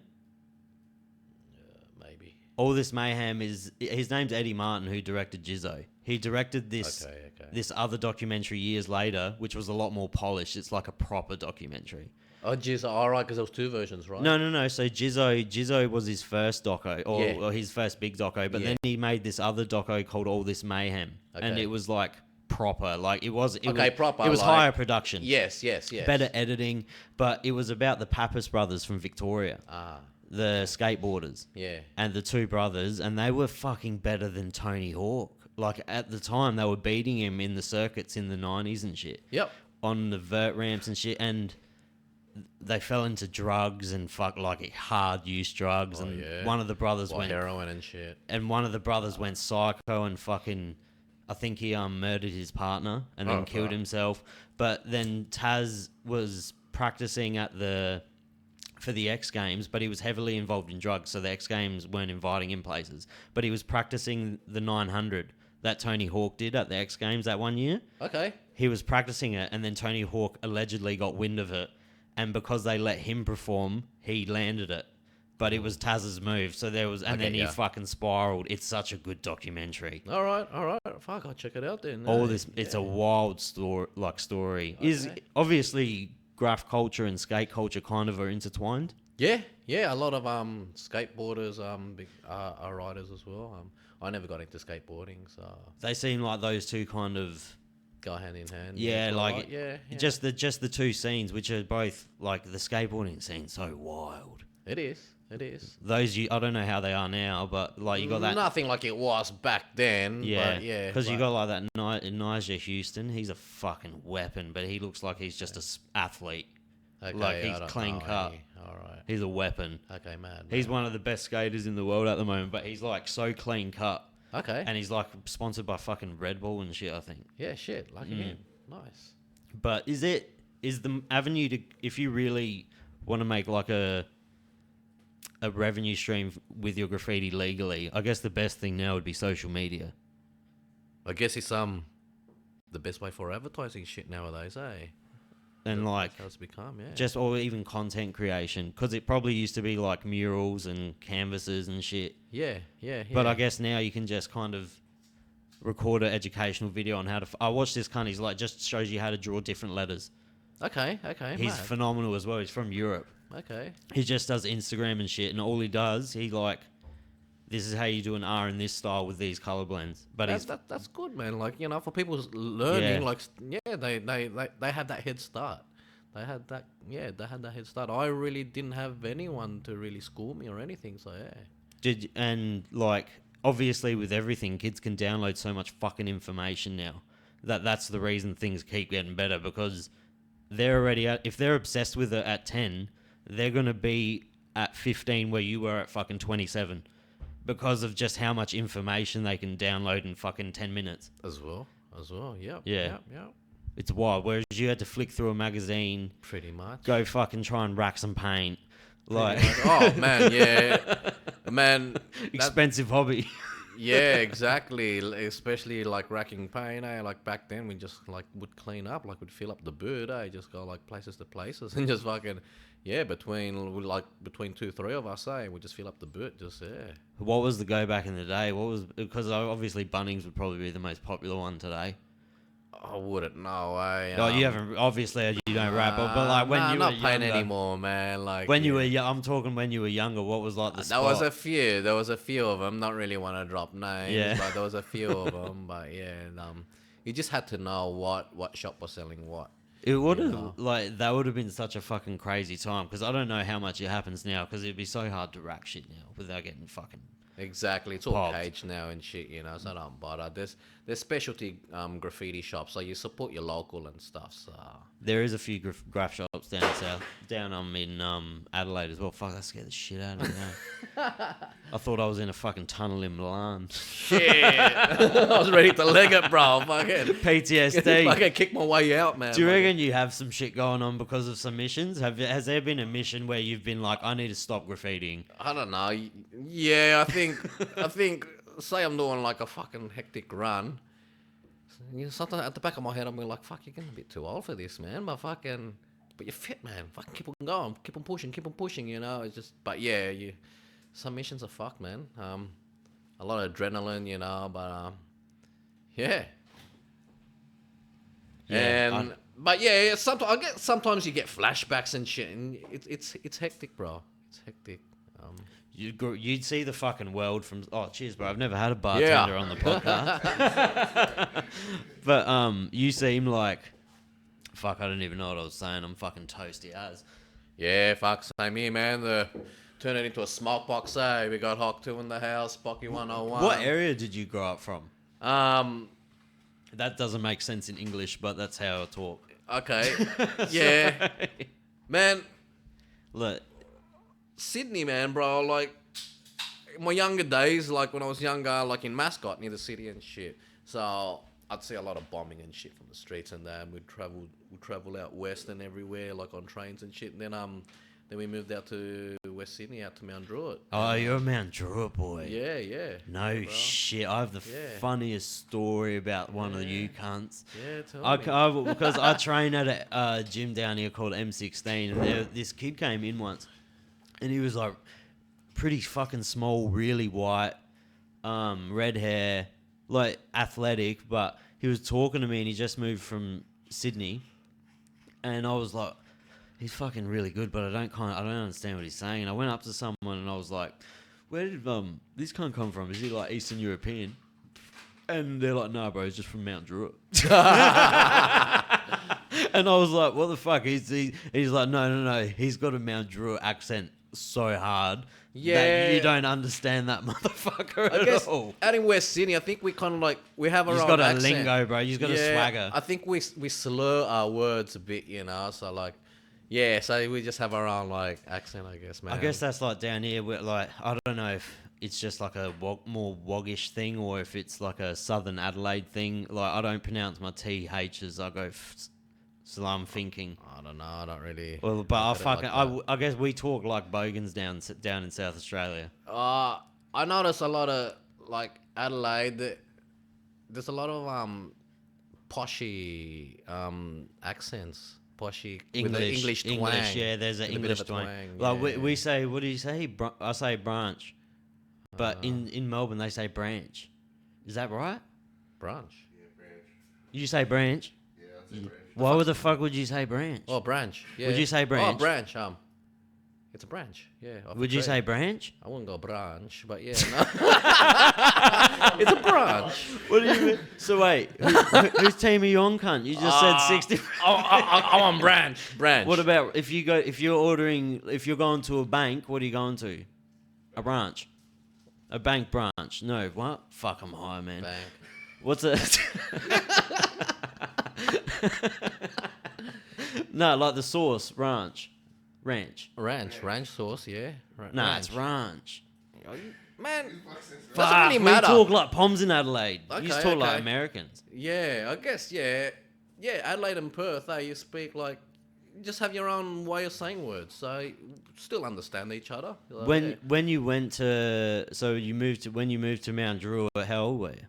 Maybe. All This Mayhem is his name's Eddie Martin, who directed Jizzo. He directed this this other documentary years later, which was a lot more polished. It's like a proper documentary. Oh, Jizzo. All right, because there was two versions, right? No. So Jizzo was his first doco, or his first big doco, but then he made this other doco called All This Mayhem, and it was like proper, like it was proper. It was like, higher production. Yes. Better editing, but it was about the Pappas brothers from Victoria. The skateboarders. Yeah. And the two brothers, and they were fucking better than Tony Hawk. Like at the time, they were beating him in the circuits in the 90s and shit. Yep. On the vert ramps and shit, and they fell into drugs and hard use drugs, and one of the brothers went heroin and shit, and one of the brothers went psycho and fucking, I think he murdered his partner and then killed himself. But then Taz was practicing for the X Games, but he was heavily involved in drugs, so the X Games weren't inviting him places. But he was practicing the 900 that Tony Hawk did at the X Games that one year. Okay. He was practicing it, and then Tony Hawk allegedly got wind of it. And because they let him perform, he landed it. But it was Taz's move. So there was, and then he fucking spiraled. It's such a good documentary. All right. Fuck, I'll check it out then. All this, it's a wild story. Okay. Is obviously graph culture and skate culture kind of are intertwined. Yeah. A lot of skateboarders are riders as well. I never got into skateboarding, so they seem like those two kind of go hand in hand. Yeah, like just the two scenes, which are both like the skateboarding scene, so wild. It is. Those I don't know how they are now, but like you got that nothing like it was back then. Yeah, but because you got like that Nigel Houston. He's a fucking weapon, but he looks like he's just an athlete. Okay, like he's clean cut. All right. He's a weapon. Okay, man. He's one of the best skaters in the world at the moment, but he's like so clean cut. Okay. And he's like sponsored by fucking Red Bull and shit, I think. Yeah, shit. Lucky him. Nice. But is the avenue to, if you really want to make like a revenue stream with your graffiti legally, I guess the best thing now would be social media. I guess it's the best way for advertising shit nowadays, eh? And like how it's become, just or even content creation, because it probably used to be like murals and canvases and shit. Yeah. But I guess now you can just kind of record an educational video on how to. I watched this cunt. He's like just shows you how to draw different letters. Okay. He's mad. phenomenal as well. He's from Europe. Okay. He just does Instagram and shit, and all he does, he like, this is how you do an R in this style with these color blends. But That's good, man. Like, you know, for people learning, Yeah. like, yeah, they had that head start. They had that head start. I really didn't have anyone to really school me or anything, so yeah. And like, obviously with everything, kids can download so much fucking information now. That's the reason things keep getting better, because they're already if they're obsessed with it at 10, they're going to be at 15 where you were at fucking 27, because of just how much information they can download in fucking 10 minutes. As well, yep. Yeah. Yep. It's wild. Whereas you had to flick through a magazine, Pretty much. go fucking try and rack some paint. Like, Oh, man, yeah. Man. expensive hobby. Yeah, exactly. Especially like racking paint, like back then we just like would clean up, like we'd fill up the bird, just go like places to places and just fucking, yeah, between 2-3 of us, we just fill up the bird, just, yeah. What was the go back in the day? Because obviously Bunnings would probably be the most popular one today. I wouldn't know, You haven't, obviously you don't rap, but like when you were not playing younger, anymore, man. Like when you were, I'm talking when you were younger. What was like the there spot? there was a few of them. Not really want to drop names, Yeah. but there was a few of them. But yeah, you just had to know what shop was selling what. It would have that would have been such a fucking crazy time, because I don't know how much it happens now, because it'd be so hard to rack shit now without getting fucking. Exactly, it's all popped. caged now and shit, you know. So don't bother. There's specialty graffiti shops, so you support your local and stuff. So There is a few graph shops down south, down in Adelaide as well. Fuck, that scared the shit out of me. I thought I was in a fucking tunnel in Milan. shit, I was ready to leg it, bro. Fucking PTSD. fucking kick my way out, man. Do you reckon you have some shit going on because of some missions? Has there been a mission where you've been like, I need to stop graffitiing? I don't know. Yeah, I think say I'm doing like a fucking hectic run. You know, something at the back of my head, I'm like, fuck, you're getting a bit too old for this, man. But you're fit, man. Fucking keep on going, keep on pushing. You know, it's just, but yeah, some missions are fucked, man. A lot of adrenaline, you know, but yeah. But yeah, sometimes you get flashbacks and shit, and it's hectic, bro. It's hectic. You'd see the fucking world from. Oh, cheers, bro. I've never had a bartender on the podcast. But you seem like. Fuck, I don't even know what I was saying. I'm fucking toasty as. Yeah, fuck, same here, man. Turn it into a smoke box, We got Hawk 2 in the house, Pocky 101. What area did you grow up from? Um, That doesn't make sense in English, but that's how I talk. okay. Yeah. Man, Look, Sydney, man, bro. Like, in my younger days, like when I was younger, like in Mascot near the city and shit. So I'd see a lot of bombing and shit from the streets, and we'd travel out west and everywhere, like on trains and shit. And then we moved out to West Sydney, out to Mount Druitt. oh, you're a Mount Druitt boy. Yeah. No bro. shit. I have the funniest story about one of you cunts. Yeah, tell me. Because I train at a gym down here called M16, and this kid came in once, and he was like pretty fucking small, really white, red hair, like athletic, but he was talking to me, and he just moved from Sydney, and I was like, he's fucking really good, but I don't understand what he's saying. And I went up to someone and I was like, where did this cunt come from? Is he like Eastern European? And they're like, no, bro, he's just from Mount Druitt. And I was like, what the fuck? He's like, no, he's got a Mount Druitt accent so hard that you don't understand that motherfucker at all. Out in West Sydney, I think we kind of like, we have our He's own got a accent. lingo, bro. He's got a swagger. I think we slur our words a bit, you know, so like, yeah, so we just have our own like accent, I guess, man. I guess that's like down here. We're like, I don't know if it's just like a more woggish thing, or if it's like a Southern Adelaide thing. Like, I don't pronounce my THs. I go, so I'm thinking. I don't know. I don't really. Well, but I guess we talk like bogans down in South Australia. I notice a lot of like Adelaide. There's a lot of poshy accents. Poshy with the English twang. Yeah, there's an English twang. Like we say, what do you say? I say branch, but in Melbourne they say branch. Is that right? Branch. Yeah, branch. You say branch? Yeah, I'd say branch. Why the fuck would you say branch? Oh, branch. Yeah. Would you say branch? Oh, branch. It's a branch. Yeah. of a Would you tree. say branch? I wouldn't go branch, but yeah, no. It's a branch. What do you mean? So wait, whose team are you on, cunt? You just said 60. I'm on branch. Branch. What about if you're going to a bank? What are you going to? A branch. A bank branch. No, what? Fuck, I'm high, man. Bank. What's it? No, like the sauce, ranch. Ranch. Ranch sauce, yeah. Nah, it's ranch. Man, Fuck, doesn't really we matter. talk like Poms in Adelaide. You just Okay, talk like okay. Americans. Yeah, I guess, yeah. Yeah, Adelaide and Perth, you speak like, you just have your own way of saying words, so you still understand each other. Like, When you went to, so you moved to, when you moved to Mount Druitt, how old were you?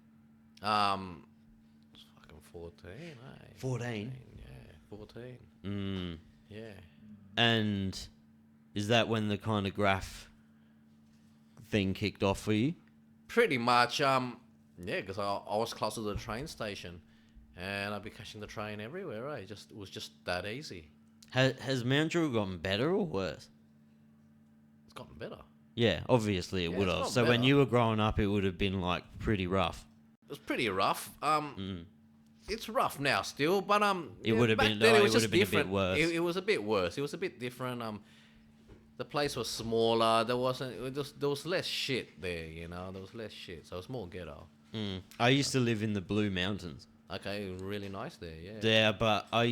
It's fucking 14, eh? 14? Yeah, 14. Mm. Yeah. And is that when the kind of graph thing kicked off for you? Pretty much, yeah, because I was close to the train station, and I'd be catching the train everywhere, right? It was just that easy. Has Mount Druitt gotten better or worse? It's gotten better. Yeah, obviously it Yeah, would it's have. not So when better. you were growing up, it would have been like pretty rough. It was pretty rough. It's rough now still, but It would have back been- then no, it it was would just have been a bit different. worse. It was a bit worse. It was a bit different. The place was smaller. There was less shit there. You know, there was less shit, so it was more ghetto. I used to live in the Blue Mountains. Okay, really nice there. Yeah. Yeah, but I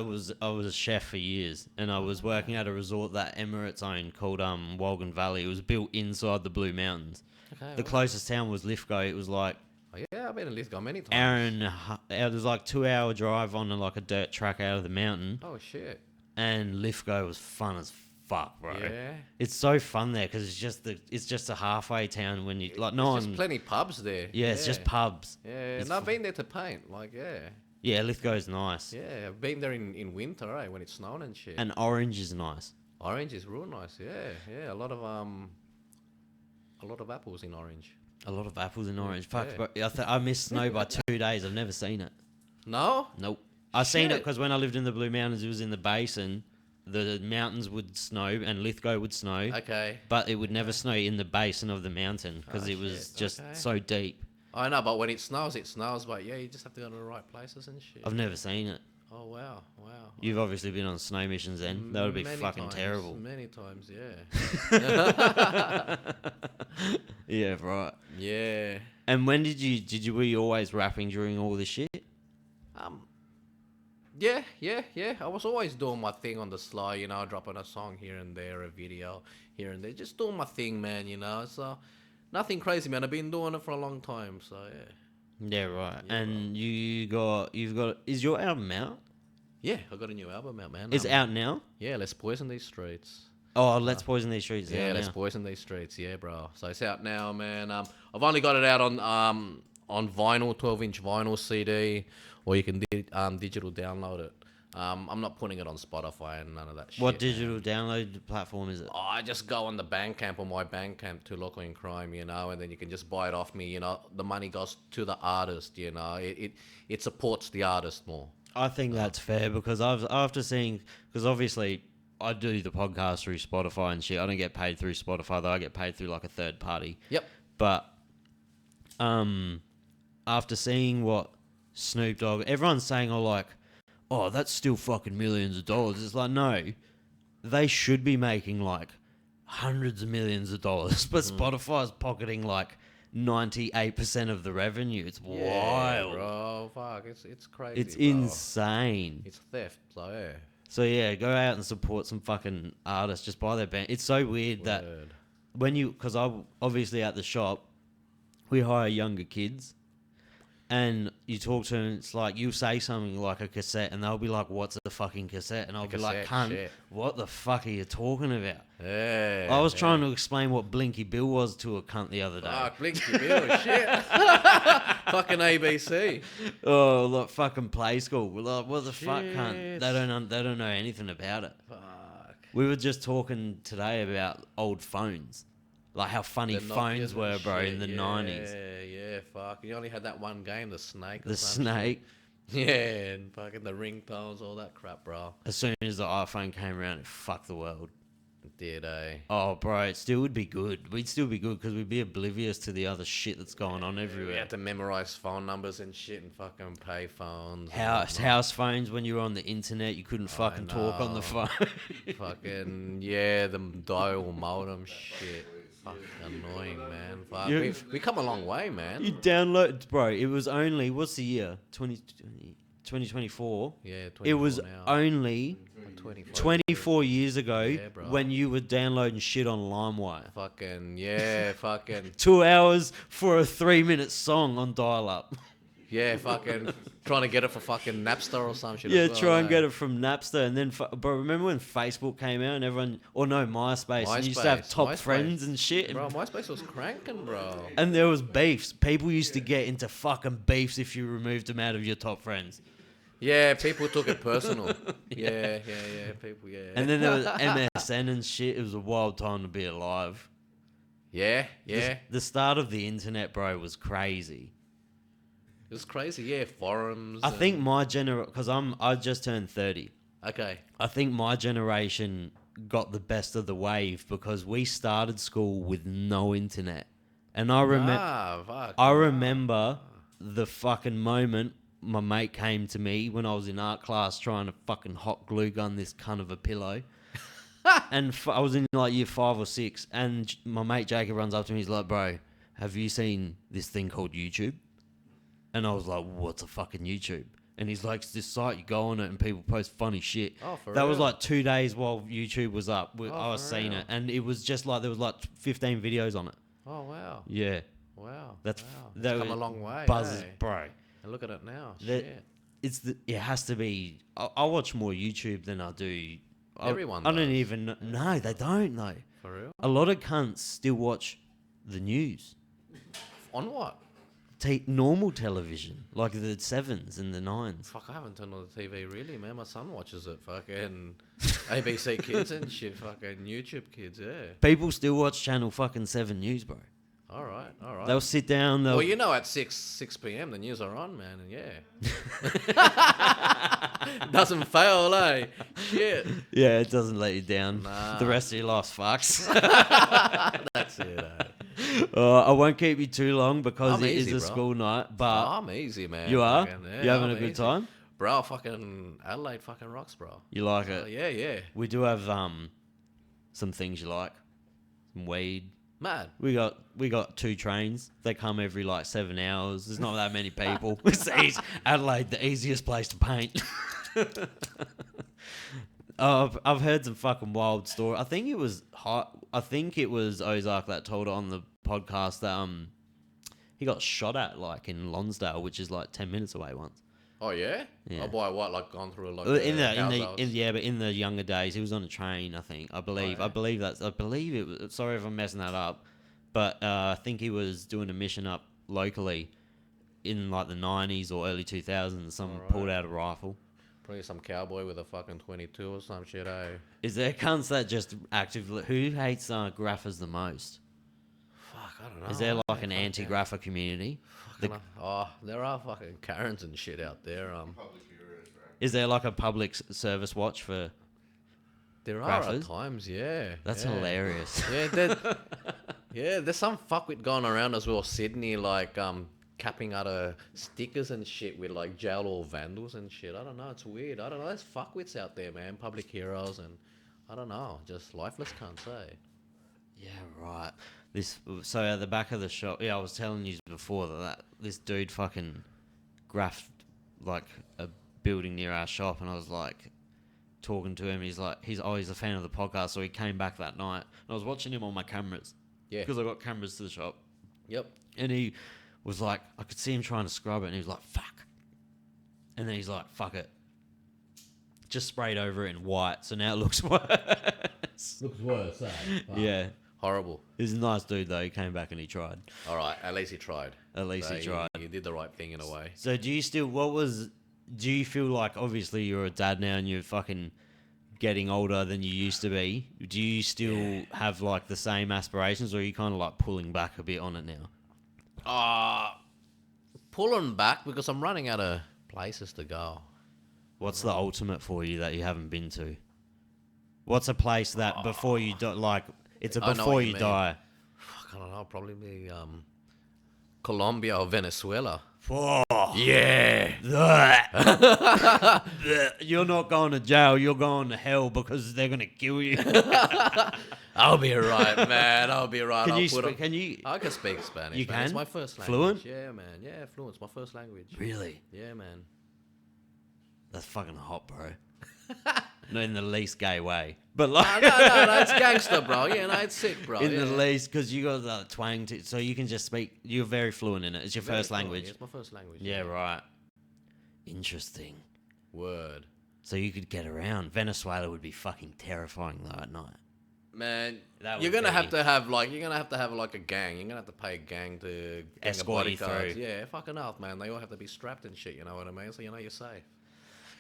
was a chef for years, and I was working at a resort that Emirates owned called Walgan Valley. It was built inside the Blue Mountains. Okay. The closest town was Lithgow. It was like Oh, yeah, I've been in Lithgow many times. it was like 2 hour drive on like a dirt track out of the mountain, Oh shit. and Lithgow was fun as fuck, bro. Yeah. It's so fun there because it's just a halfway town when you like no There's one. just plenty pubs there. Yeah, it's just pubs. Yeah, It's and I've been there to paint. Like, yeah. Yeah, Lithgow's nice, Yeah, I've been there in winter, right, when it's snowing and shit. and Orange is nice. Orange is real nice. Yeah, yeah. A lot of apples in Orange. A lot of apples in Orange. Fuck, Yeah. but I missed snow by 2 days. I've never seen it. No. Nope. I seen it Shit. because when I lived in the Blue Mountains, it was in the basin. The mountains would snow and Lithgow would snow, Okay. but it would never snow in the basin of the mountain because Oh, it was shit. just Okay. so deep. I know, but when it snows, it snows. But yeah, you just have to go to the right places and shit. I've never seen it. Oh wow, wow. You've obviously been on snow missions then. That would be Many fucking times, terrible. Many times, yeah. Yeah, right. Yeah. And when were you always rapping during all this shit? Yeah. I was always doing my thing on the sly, you know, dropping a song here and there, a video here and there, just doing my thing, man. You know, so nothing crazy, man. I've been doing it for a long time, so yeah. Yeah, right. Yeah, And you've got, is your album out? Yeah, I got a new album out, man. It's out now? Yeah, Let's Poison These Streets. Oh, Let's Poison These Streets. Yeah, out Let's now. Poison These Streets. Yeah, bro. So it's out now, man. I've only got it out on vinyl, 12-inch vinyl CD, or you can digital download it. I'm not putting it on Spotify and none of that shit. What man. digital download platform is it? Oh, I just go on the Bandcamp or my Bandcamp, 2LOCO in Crime, you know, and then you can just buy it off me, you know. The money goes to the artist, you know. It supports the artist more. I think that's fair because after seeing, because obviously I do the podcast through Spotify and shit. I don't get paid through Spotify though. I get paid through like a third party. Yep. But after seeing what Snoop Dogg, everyone's saying, oh, that's still fucking millions of dollars. It's like, no, they should be making like hundreds of millions of dollars, but Spotify's pocketing like 98% of the revenue. It's wild. Bro, fuck, it's crazy. It's bro. insane. It's theft, so yeah. So yeah, go out and support some fucking artists. Just buy their band. It's so weird that Word. when because I'm obviously at the shop, we hire younger kids, and you talk to them. It's like you say something like a cassette, and they'll be like, "What's a fucking cassette?" And I'll be like, cassette, "Cunt, shit. what the fuck are you talking about?" Yeah. I was trying to explain what Blinky Bill was to a cunt the other day. Fuck, Blinky Bill, shit. Fucking ABC. Oh, look, fucking play school. We're like, what the fuck, cunt? Shit. They don't know anything about it. Fuck. We were just talking today about old phones. Like how funny The Nokias phones and were, bro, shit. in the 90s. Yeah, fuck. You only had that one game, the Snake. Or The some shit. Snake. Yeah, and fucking the ringtones, all that crap, bro. As soon as the iPhone came around, it fucked the world. Did eh? Oh, bro, it still would be good. We'd still be good because we'd be oblivious to the other shit that's going on We everywhere. had to memorize phone numbers and shit and fucking pay phones. House phones, when you were on the internet, you couldn't fucking talk on the phone. Fucking, yeah, the dial modem shit. Fucking annoying, man. Fuck. You- We come a long way, man. You download, bro, it was only, what's the year? 2024? Yeah, 24 It was now. only 24. 24 years ago Yeah, bro. when you were downloading shit on LimeWire. Fucking, yeah, fucking, 2 hours for a 3-minute song on dial-up. yeah, fucking, trying to get it for fucking Napster or some shit. Yeah, as well, try and eh? get it from Napster, and then, bro, remember when Facebook came out and everyone, or no, MySpace, and you used to have top MySpace. friends and shit, Bro, MySpace was cranking, bro. and there was beefs. People used to get into fucking beefs if you removed them out of your top friends. Yeah, people took it personal. yeah, people, yeah. And then there was MSN and shit. It was a wild time to be alive. yeah. The start of the internet, bro, was crazy. It was crazy, yeah. Forums. I think my because I just turned 30. Okay. I think my generation got the best of the wave because we started school with no internet. And I remember the fucking moment my mate came to me when I was in art class trying to fucking hot glue gun this cunt of a pillow. And I was in like year 5 or 6, and my mate Jacob runs up to me. He's like, "Bro, have you seen this thing called YouTube?" And I was like, "What's a fucking YouTube?" And he's like, "It's this site, you go on it and people post funny shit." Oh, for That was real? like 2 days while YouTube was up. I was for seeing real? it, and it was just like there was like 15 videos on it. Oh, wow. Yeah, Wow. that's wow. that It's come a was- long way. buzzes, eh? bro. And look at it now. That- Shit. It has to be. I watch more YouTube than I do. Everyone I don't does. even. No, they don't though. For real? A lot of cunts still watch the news. On what? Normal television, like the 7s and the 9s. Fuck, I haven't turned on the TV really, man. My son watches it. Fucking ABC Kids and shit. Fucking YouTube Kids, yeah. People still watch Channel fucking 7 News, bro. All right. They'll sit down. They'll, Well, you know, at 6 p.m. the news are on, man, and yeah. Doesn't fail, eh? Shit. yeah, it doesn't let you down. Nah. The rest of your life fucks. That's it, eh? I won't keep you too long because I'm it is easy, a bro. school night. Oh, But I'm easy, man. you are. Fucking, You having I'm a good easy. time? Bro, fucking Adelaide fucking rocks, bro. You like it? Yeah. We do have some things you like. Some weed. Mad. We got 2 trains. They come every like 7 hours. There's not that many people. It's easy. Adelaide, the easiest place to paint. I've heard some fucking wild story. I think it was Ozark that told it on the podcast that he got shot at like in Lonsdale, which is like 10 minutes away once. Oh, yeah? Yeah. Oh, boy, what? Like, gone through, like, But in the younger days, he was on a train. I think. I believe it was. Sorry if I'm messing that up, but I think he was doing a mission up locally in like the 90s or early 2000s. Someone pulled out a rifle. Probably some cowboy with a fucking 22 or some shit, eh? Is there cunts that just actively who hates graffers the most? Fuck, I don't know. Is there like eh? an anti-graffer community? There are fucking Karens and shit out there. Is there like a public service watch for? There are at Graffers? times, yeah. That's yeah. hilarious. Yeah, there's some fuckwit going around as well. Sydney, like capping out stickers and shit with like jail or vandals and shit. I don't know. It's weird. I don't know. There's fuckwits out there, man. Public heroes and I don't know. Just lifeless cunts, eh? Yeah, right. So at the back of the shop, I was telling you before that this dude fucking graphed like a building near our shop, and I was like talking to him. He's always a fan of the podcast, so he came back that night. And I was watching him on my cameras. Yeah. Because I got cameras to the shop. Yep. And he was like, I could see him trying to scrub it, and he was like, fuck. And then he's like, fuck it. Just sprayed over it in white, so now it looks worse. Looks worse, eh? Yeah. Horrible. He's a nice dude, though. He came back and he tried. All right. At least he tried. At least he tried. You did the right thing in a way. So do you feel like, obviously you're a dad now and you're fucking getting older than you used to be, do you still have like the same aspirations, or are you kind of like pulling back a bit on it now? Pulling back because I'm running out of places to go. What's the ultimate for you that you haven't been to? What's a place that before you die, like it's a I know before what you mean. die? Fuck, I don't know. Probably be Colombia or Venezuela. Oh, Yeah. you're not going to jail. You're going to hell because they're gonna kill you. I'll be right, man. I'll be right. Can I'll you put speak? Can you? I can speak Spanish. You man. can? It's my first language. Fluent? Yeah, man. Yeah, fluent. It's my first language. Really? Yeah, man. That's fucking hot, bro. Not in the least gay way, but like No, it's gangster, bro. Yeah, no, it's sick, bro. in yeah. the least, because you got that twang to, so you can just speak. You're very fluent in it. It's your Very first fluent. language. Yeah, it's my first language. Yeah, right. Interesting. Word. So you could get around. Venezuela would be fucking terrifying though at night. Man, That you're would gonna be- have to have like a gang. You're gonna have to pay a gang to gang of Escort you bodyguards. through. Yeah, fucking hell, man. They all have to be strapped and shit. You know what I mean? So you know you're safe.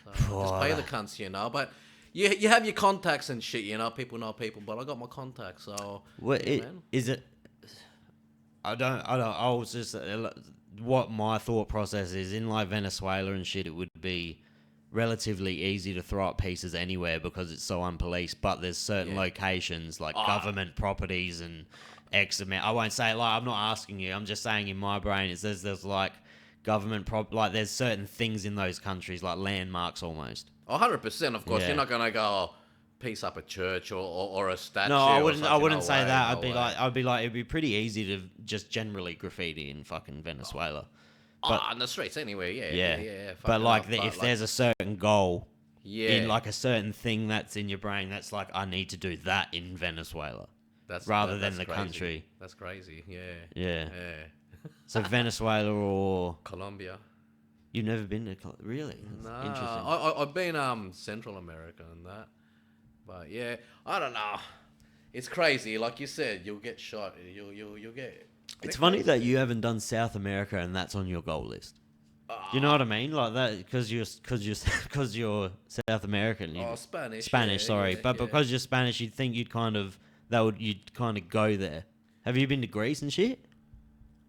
So Oh, just pay the that- cunts, you know. But you have your contacts and shit. You know, people know people. But I got my contacts, so What yeah, it man. is it? I don't. I was just what my thought process is in like Venezuela and shit. It would be relatively easy to throw up pieces anywhere because it's so unpoliced. But there's certain Yeah. locations like government properties and X amount. I won't say like I'm not asking you. I'm just saying in my brain it says there's like government like there's certain things in those countries like landmarks almost. 100%. Of course, Yeah. you're not gonna go piece up a church or a statue. No, I or wouldn't. I something. wouldn't No say way, that. no I'd be way. like, it'd be pretty easy to just generally graffiti in fucking Venezuela. But on the streets anyway. Yeah, yeah, yeah. but fucking like hell, if there's a certain goal yeah, in like a certain thing that's in your brain, that's like I need to do that in Venezuela. rather than the crazy. country. That's crazy. Yeah. Yeah. Yeah. So Venezuela or Colombia. you've never been to really? That's Nah, interesting. I've been Central America and that, but yeah, I don't know. It's crazy, like you said. You'll get shot. You'll get. It's funny that you haven't done South America and that's on your goal list. You know what I mean? Like that because you're South American. Oh, Spanish. Spanish, yeah, sorry, yeah, but yeah. because you're Spanish, you'd think you'd kind of go there. Have you been to Greece and shit?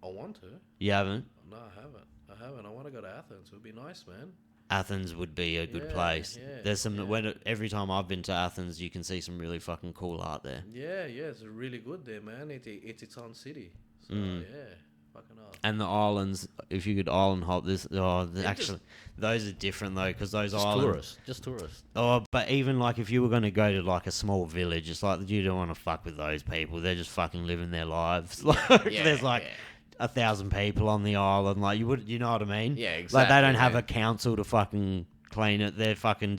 I want to. You haven't. No, I haven't. I want to go to Athens. It would be nice, man. Athens would be a good Yeah, place. yeah, There's some yeah. every time I've been to Athens, you can see some really fucking cool art there. Yeah, it's really good there, man. It's its own city. So Mm. yeah, fucking hell. And the islands, if you could island hop, Yeah, actually, those are different though, because those Just islands. tourists. Oh, but even like if you were going to go to like a small village, it's like you don't want to fuck with those people. They're just fucking living their lives. Like Yeah, there's like yeah. 1,000 people on the island. Like you know what I mean? Yeah, Like they exactly, don't have man. a council to fucking clean it. They're fucking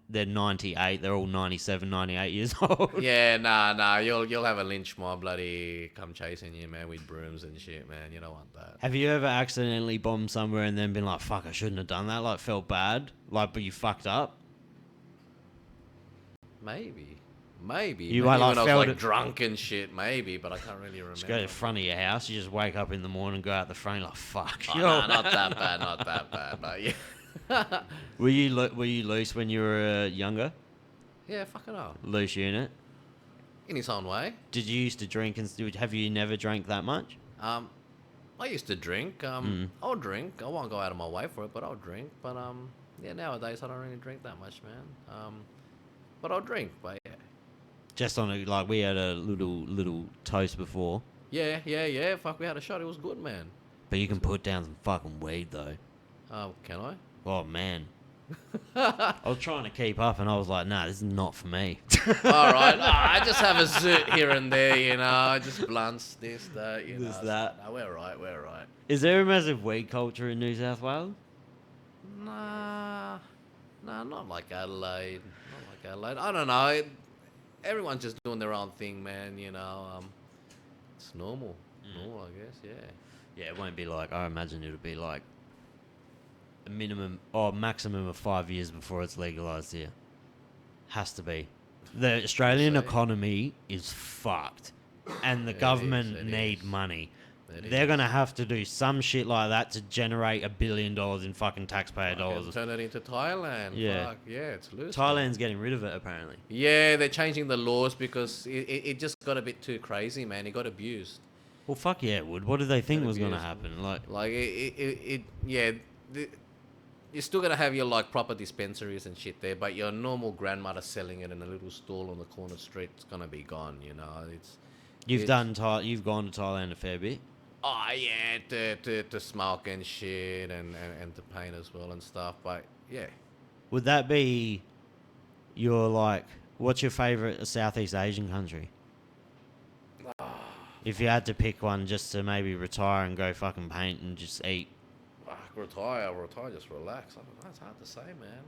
they're 98. They're all 97, 98 years old. Yeah, nah. You'll have a lynch mob bloody come chasing you, man, with brooms and shit, man. You don't want that. Have you ever accidentally bombed somewhere and then been like, fuck, I shouldn't have done that? Like felt bad? Like, but you fucked up? Maybe. You Maybe might, like, when I was felt like it- drunk and shit, maybe, but I can't really remember. Just go to the front of your house. You just wake up in the morning, go out the front, like fuck. Oh, nah, not that bad, but yeah. Were you loose when you were younger? Yeah, fucking hell. Loose unit. In his own way. Did you used to drink and have you never drank that much? I used to drink. I'll drink. I won't go out of my way for it, but I'll drink. But yeah, nowadays I don't really drink that much, man. But I'll drink. But yeah. Just on like we had a little toast before, Yeah. Fuck, we had a shot. It was good, man. but you can put down some fucking weed though. Can I? Oh man. I was trying to keep up and I was like, nah, this is not for me. All right. I just have a zoot here and there, you know. Just blunts, this, that, you know. This, that. No, we're right. Is there a massive weed culture in New South Wales? Nah, not like Adelaide. I don't know. Everyone's just doing their own thing, man. You know, it's normal. Normal, I guess. Yeah. Yeah, it won't be like, I imagine it'll be like a minimum or maximum of 5 years before it's legalized here. Has to be. The Australian So- economy is fucked and the It government is, it need is. money. They're going to have to do some shit like that to generate $1 billion in fucking taxpayer dollars. Turn it into Thailand. Yeah. Fuck, yeah, it's loose. Thailand's getting rid of it, apparently. Yeah, they're changing the laws because it just got a bit too crazy, man. It got abused. Well, fuck yeah, it would. What did they think was going to happen? Like yeah. You're still gonna have your like proper dispensaries and shit there, but your normal grandmother selling it in a little stall on the corner street is gonna be gone. You know, you've gone to Thailand a fair bit. Oh yeah, to smoke and shit and to paint as well and stuff. But yeah, Would that be what's your favourite Southeast Asian country? If you had to pick one just to maybe retire and go fucking paint and just eat. retire, just relax. I don't know. It's hard to say, man.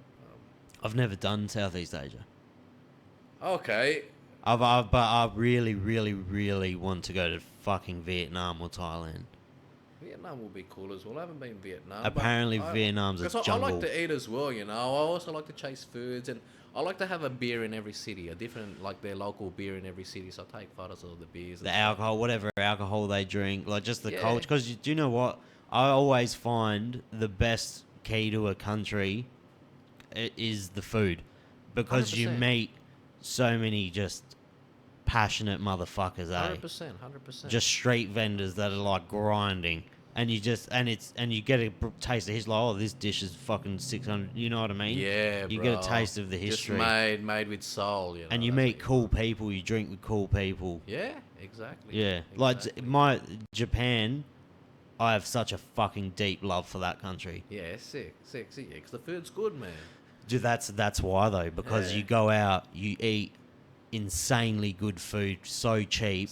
I've never done Southeast Asia. Okay. But I really, really, really want to go to fucking Vietnam or Thailand. Vietnam will be cool as well. I haven't been in Vietnam. Apparently, Vietnam's a jungle. I like to eat as well, you know. I also like to chase foods, and I like to have a beer in every city, a different, like their local beer in every city. So I take photos of the beers. The alcohol, whatever alcohol they drink, like just the culture. Because do you know what? I always find the best key to a country is the food. Because 100%. You meet so many just passionate motherfuckers, 100%. Just street vendors that are like grinding. And you get a taste of history. Like, oh, this dish is fucking 600. You know what I mean? Yeah, you bro. get a taste of the history. Just made with soul, you know. And you meet cool people. You drink with cool people. Yeah, exactly. Yeah, exactly. like Japan. I have such a fucking deep love for that country. Yeah, sick. Yeah, because the food's good, man. Dude, that's why though. Because you go out, you eat insanely good food, so cheap,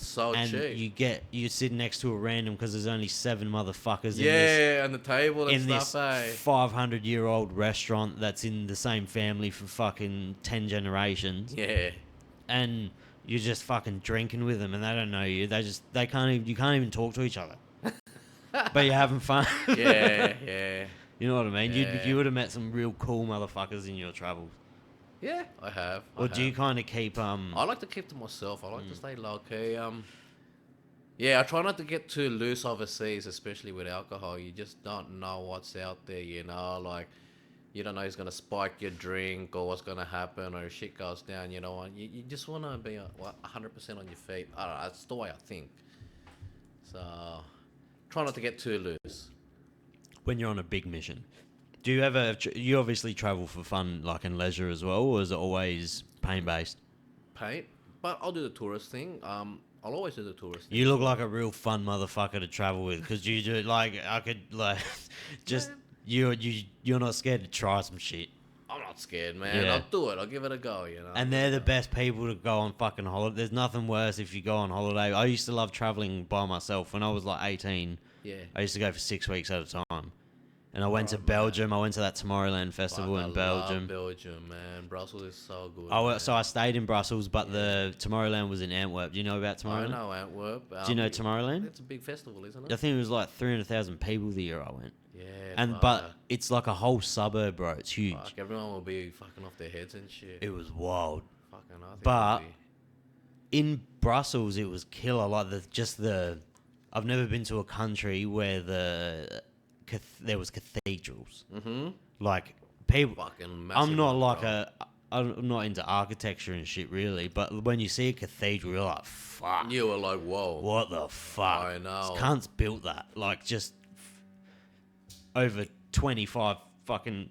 you sit next to a random because there's only 7 motherfuckers on the table and in stuff, this 500-year-old restaurant that's in the same family for fucking 10 generations. Yeah, and you're just fucking drinking with them, and they don't know you. You can't even talk to each other, but you're having fun. yeah. You know what I mean? Yeah. You would have met some real cool motherfuckers in your travels. Yeah, I have. Or do you kind of keep I like to keep to myself. I like to stay low key. Yeah, I try not to get too loose overseas, especially with alcohol. You just don't know what's out there, you know. Like, you don't know who's gonna spike your drink or what's gonna happen, or if shit goes down. You know, you just wanna be 100% on your feet. I don't know. That's the way I think. So, try not to get too loose. When you're on a big mission. Do you ever... You obviously travel for fun, like, and leisure as well, or is it always paint-based? Paint? But I'll do the tourist thing. I'll always do the tourist thing. You look like a real fun motherfucker to travel with, because you do, like... I could, like... Just... You're not scared to try some shit. I'm not scared, man. Yeah. I'll do it. I'll give it a go, you know. And they're the best people to go on fucking holiday. There's nothing worse if you go on holiday. I used to love traveling by myself when I was, like, 18. Yeah. I used to go for 6 weeks at a time. And I went to Belgium. I went to that Tomorrowland festival in Belgium. Love Belgium, man. Brussels is so good. So I stayed in Brussels, but the Tomorrowland was in Antwerp. Do you know about Tomorrowland? I know Antwerp. Do you know Tomorrowland? It's a big festival, isn't it? I think it was like 300,000 people the year I went. Yeah. But it's like a whole suburb, bro. It's huge. Fuck, everyone will be fucking off their heads and shit. It was wild. Fucking I think But in Brussels, it was killer. Like I've never been to a country where there was cathedrals. Mm-hmm. Like people. Fucking massive. I'm not into architecture and shit really, but when you see a cathedral, you're like, fuck. You were like, whoa. What the fuck? I know. Cunts built that. Like just over 25 fucking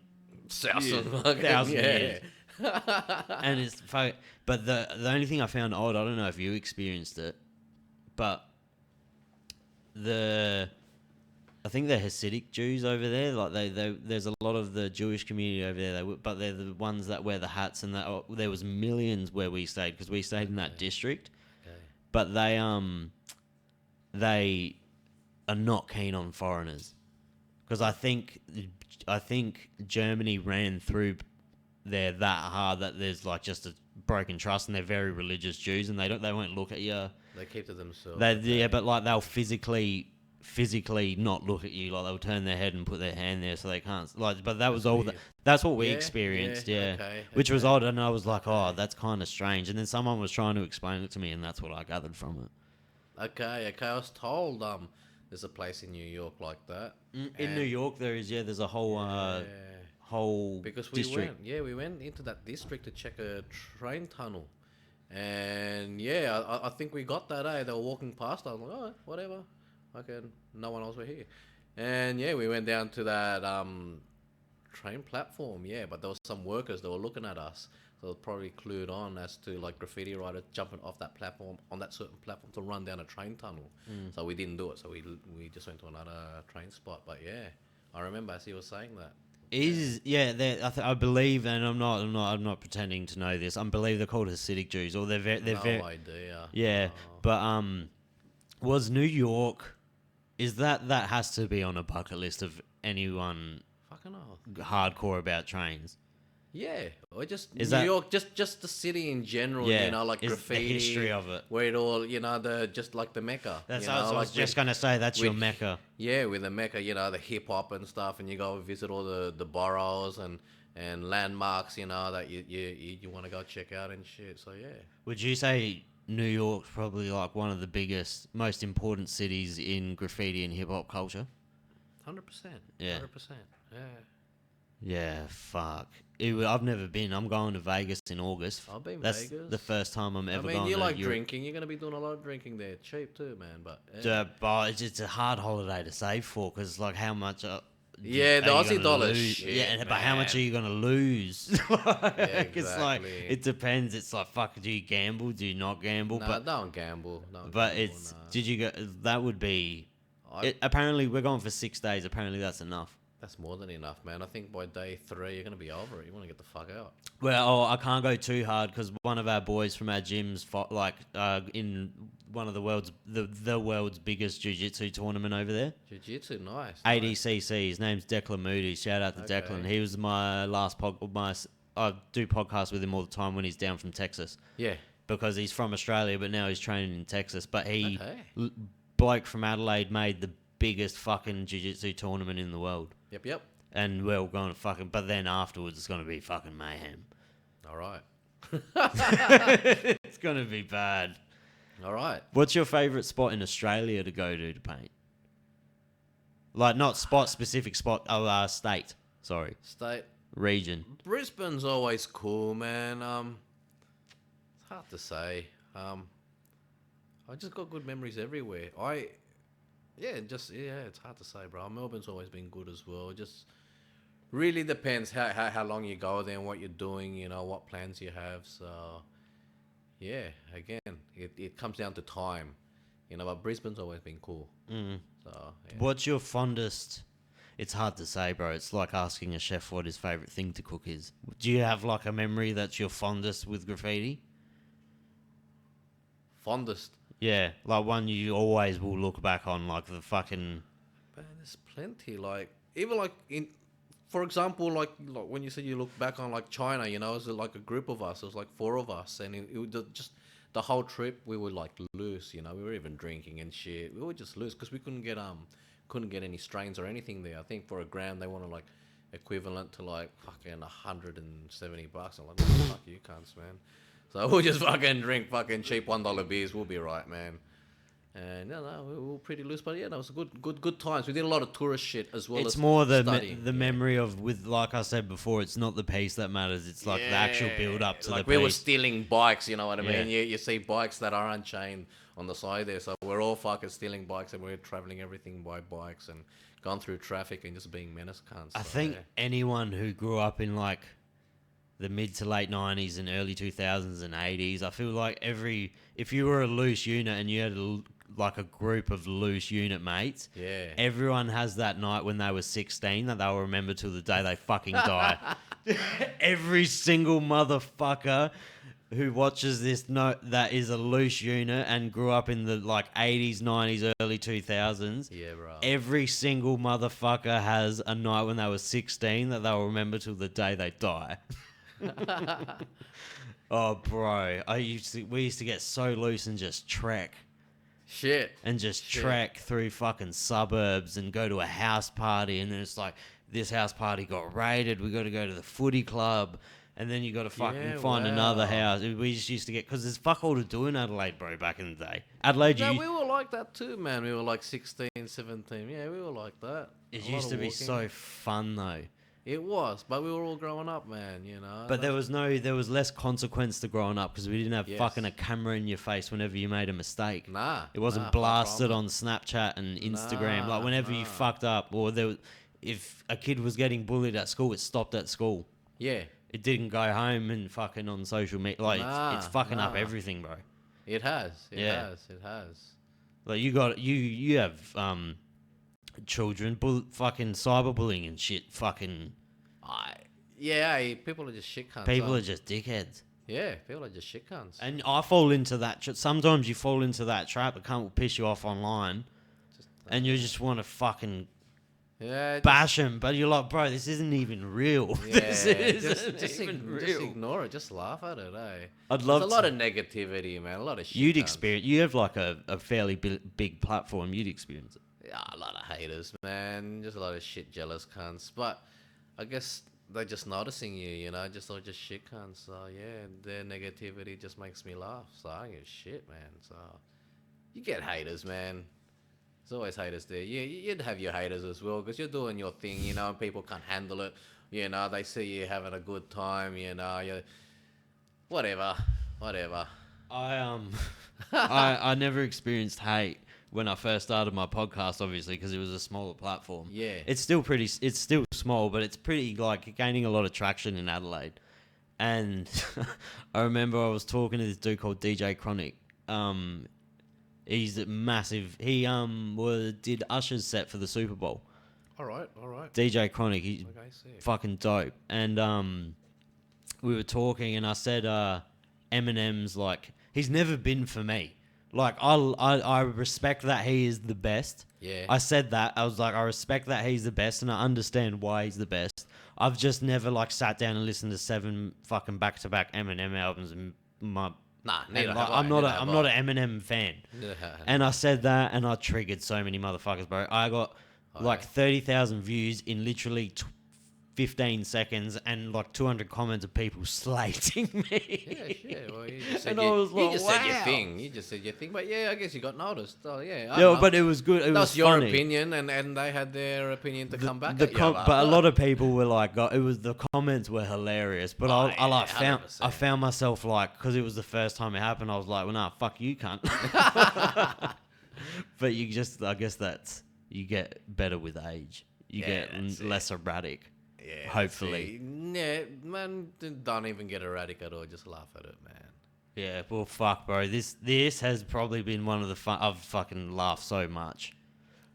thousand years. And it's fuck. But the only thing I found odd, I don't know if you experienced it, but I think they're Hasidic Jews over there. Like there's a lot of the Jewish community over there. But they're the ones that wear the hats, and there was millions where we stayed because we stayed in that district. Okay. But they are not keen on foreigners because I think Germany ran through there that hard that there's like just a broken trust, and they're very religious Jews, and they won't look at you. They keep to themselves. But like they'll physically not look at you, like they'll turn their head and put their hand there so they can't, like, but that was all that's what we experienced. Which was odd, and I was like, oh, that's kind of strange, and then someone was trying to explain it to me, and that's what I gathered from it. Okay, I was told There's a place in New York like that. In New York, there's a whole because district. we went into that district to check a train tunnel, and yeah, I think we got that. They were walking past. I was like, oh, whatever. Okay, no one else were here, and yeah, we went down to that train platform. Yeah, but there was some workers that were looking at us. So they're probably clued on as to like graffiti writers jumping off that platform on that certain platform to run down a train tunnel. So we didn't do it. So we just went to another train spot. But yeah, I remember as he was saying that. I believe, and I'm not pretending to know this. I believe they're called Hasidic Jews, or they're No very idea. yeah. No. But was New York? Is that has to be on a bucket list of anyone Fucking hell. hardcore about trains? Yeah, or just Is New that- York, just the city in general. Yeah, You know, like is the graffiti, history of it. where it all, you know, just like the mecca. That's you what know, I was like just gonna say. That's your with- mecca. Yeah, with the mecca, you know, the hip hop and stuff, and you go visit all the boroughs and landmarks, you know, that you want to go check out and shit. So yeah, Would you say New York's probably like one of the biggest, most important cities in graffiti and hip hop culture? 100%. Yeah. 100%. Yeah. Yeah, fuck. I've never been. I'm going to Vegas in August. I've been That's Vegas. the first time I'm ever I going mean, you to like Europe. drinking. You're gonna be doing a lot of drinking there. Cheap too, man. But yeah. But it's a hard holiday to save for because, like, how much? Yeah, the are you Aussie gonna dollar lose? shit, Yeah, but how much man. are you gonna lose? It's like exactly. it depends. It's like, fuck. Do you gamble? Do you not gamble? Nah, don't gamble. Don't But gamble, it's nah. did you go? That would be. I- Apparently, we're going for 6 days. Apparently, that's enough. That's more than enough, man. I think by day 3 you're gonna be over it. You want to get the fuck out. Well, I can't go too hard because one of our boys from our gyms fought, in one of the world's biggest jiu-jitsu tournament over there. Jiu-jitsu, nice. ADCC. His name's Declan Moody. Shout out to Okay. Declan. He was my last I do podcasts with him all the time when he's down from Texas Yeah. because he's from Australia, but now he's training in Texas. But he, Okay. bloke from Adelaide, made the biggest fucking jiu-jitsu tournament in the world. Yep. And we're all going to fucking... But then afterwards, it's going to be fucking mayhem. All right. It's going to be bad. All right. What's your favourite spot in Australia to go to paint? Like, not specific spot. Oh, state. Sorry. State. Region. Brisbane's always cool, man. It's hard to say. I just got good memories everywhere. It's hard to say, bro. Melbourne's always been good as well. It just really depends how long you go there and what you're doing, you know, what plans you have. So, yeah, again, it comes down to time, you know, but Brisbane's always been cool. Mm. So, yeah. What's your fondest... It's hard to say, bro. It's like asking a chef what his favourite thing to cook is. Do you have, like, a memory that's your fondest with graffiti? Fondest? Yeah, like one you always will look back on, like the fucking... Man, there's plenty. Like, even like for example, like when you said you look back on like China, you know, it was like a group of us. It was like 4 of us, and it was just the whole trip. We were like loose, you know. We were even drinking and shit. We were just loose because we couldn't get any strains or anything there. I think for a gram they wanted like equivalent to like fucking $170. I'm like, fuck you cunts, man. So we'll just fucking drink fucking cheap $1 beers. We'll be right, man. And we were pretty loose, but yeah, that was good times. We did a lot of tourist shit as well. It's as more the studying, memory of, with, like I said before, it's not the piece that matters. It's like the actual build up to like the we were piece. stealing bikes, you know what I mean? Yeah. You see bikes that are unchained on the side there, so we're all fucking stealing bikes and we're traveling everything by bikes and going through traffic and just being menace cunts. I So, think yeah. anyone who grew up in like the mid to late 90s and early 2000s and 80s, I feel like if you were a loose unit and you had like a group of loose unit mates, Yeah. everyone has that night when they were 16 that they'll remember till the day they fucking die. Every single motherfucker who watches this that is a loose unit and grew up in the like 80s, 90s, early 2000s. Yeah, bro. Every single motherfucker has a night when they were 16 that they'll remember till the day they die. Oh, bro. We used to get so loose and just trek. Shit. And just Shit. trek through fucking suburbs and go to a house party. And then it's like, this house party got raided. We got to go to the footy club. And then you got to fucking find another house. We just used to get... Because there's fuck all to do in Adelaide, bro, back in the day. Adelaide, No, we were like that too, man. We were like 16, 16, 17. Yeah, we were like that. It A lot used of to be walking. so fun though. It was, but we were all growing up, man. You know. But there was less consequence to growing up because we didn't have Yes. fucking a camera in your face whenever you made a mistake. Nah. It wasn't nah, blasted far from on Snapchat and Instagram. Nah, Like whenever you nah. fucked up, or if a kid was getting bullied at school, it stopped at school. it. Yeah, It didn't go home and fucking on social media. Like it's Nah, fucking up nah. everything, bro. it has. It Yeah. has. It has. Like you have children fucking cyberbullying and shit. Fucking People are just shit cunts. people are just dickheads. Yeah, people are just shit cunts. And I fall into that. Sometimes you fall into that trap. It can't piss you off online, Just, and you just want to fucking yeah, bash him. But you're like, bro, this isn't even real. This isn't just even real. just ignore it. Just laugh at it, eh? I'd love There's a lot of negativity, man. A lot of shit. You'd cunts. experience. You have like a fairly big platform. You'd experience it. Yeah, a lot of haters, man. Just a lot of shit, jealous cunts. But I guess they're just noticing you, you know. Just shit cunts. So yeah, their negativity just makes me laugh. So I don't give a shit, man. So you get haters, man. There's always haters there. Yeah, you'd have your haters as well because you're doing your thing, you know, and people can't handle it. You know, they see you having a good time, you know, whatever. I never experienced hate when I first started my podcast, obviously, because it was a smaller platform. Yeah. It's still small, but it's pretty, like, gaining a lot of traction in Adelaide. And I remember I was talking to this dude called DJ Chronic. He's a massive. He did Usher's set for the Super Bowl. All right. DJ Chronic, he's Okay, sick. fucking dope. And we were talking, and I said Eminem's like he's never been for me. Like I respect that he is the best. Yeah. I said that. I was like, I respect that he's the best, and I understand why he's the best. I've just never like sat down and listened to 7 fucking back-to-back Eminem albums in my. Nah, And neither like, have I. I'm not an Eminem fan. Neither have I. And I said that, and I triggered so many motherfuckers, bro. I got like 30,000 views in literally 15 seconds, and like 200 comments of people slating me. Yeah, shit. Well, you just said, And I was like, you just said your wow. thing. You just said your thing. But yeah, I guess you got noticed. Oh, yeah. I Yeah, know. but it was good. It was That's your funny. opinion, and they had their opinion to come back at you. But a lot of people were like, the comments were hilarious. But Oh, I like yeah, I 100%. found myself like, because it was the first time it happened, I was like, well, nah, fuck you, cunt. But I guess you get better with age. You Yeah, get that's it. less erratic. Yeah, hopefully. Yeah, man, don't even get erratic at all. Just laugh at it, man. Yeah, well, fuck, bro. This has probably been one of the fun. I've fucking laughed so much.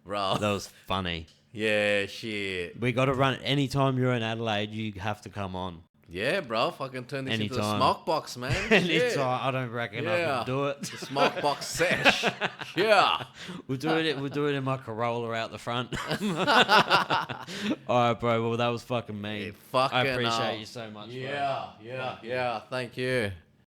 Bro. That was funny. Yeah, shit. We got to run. Anytime you're in Adelaide, you have to come on. Yeah, bro. Fucking turn this into a Anytime. smoke box, man. And Shit. it's I don't reckon I Yeah. can do it. The smoke box sesh. Yeah. We'll do it in my Corolla out the front. All right, bro. Well, that was fucking mean. Fucking I appreciate you so much. Bro. Yeah. Thank you.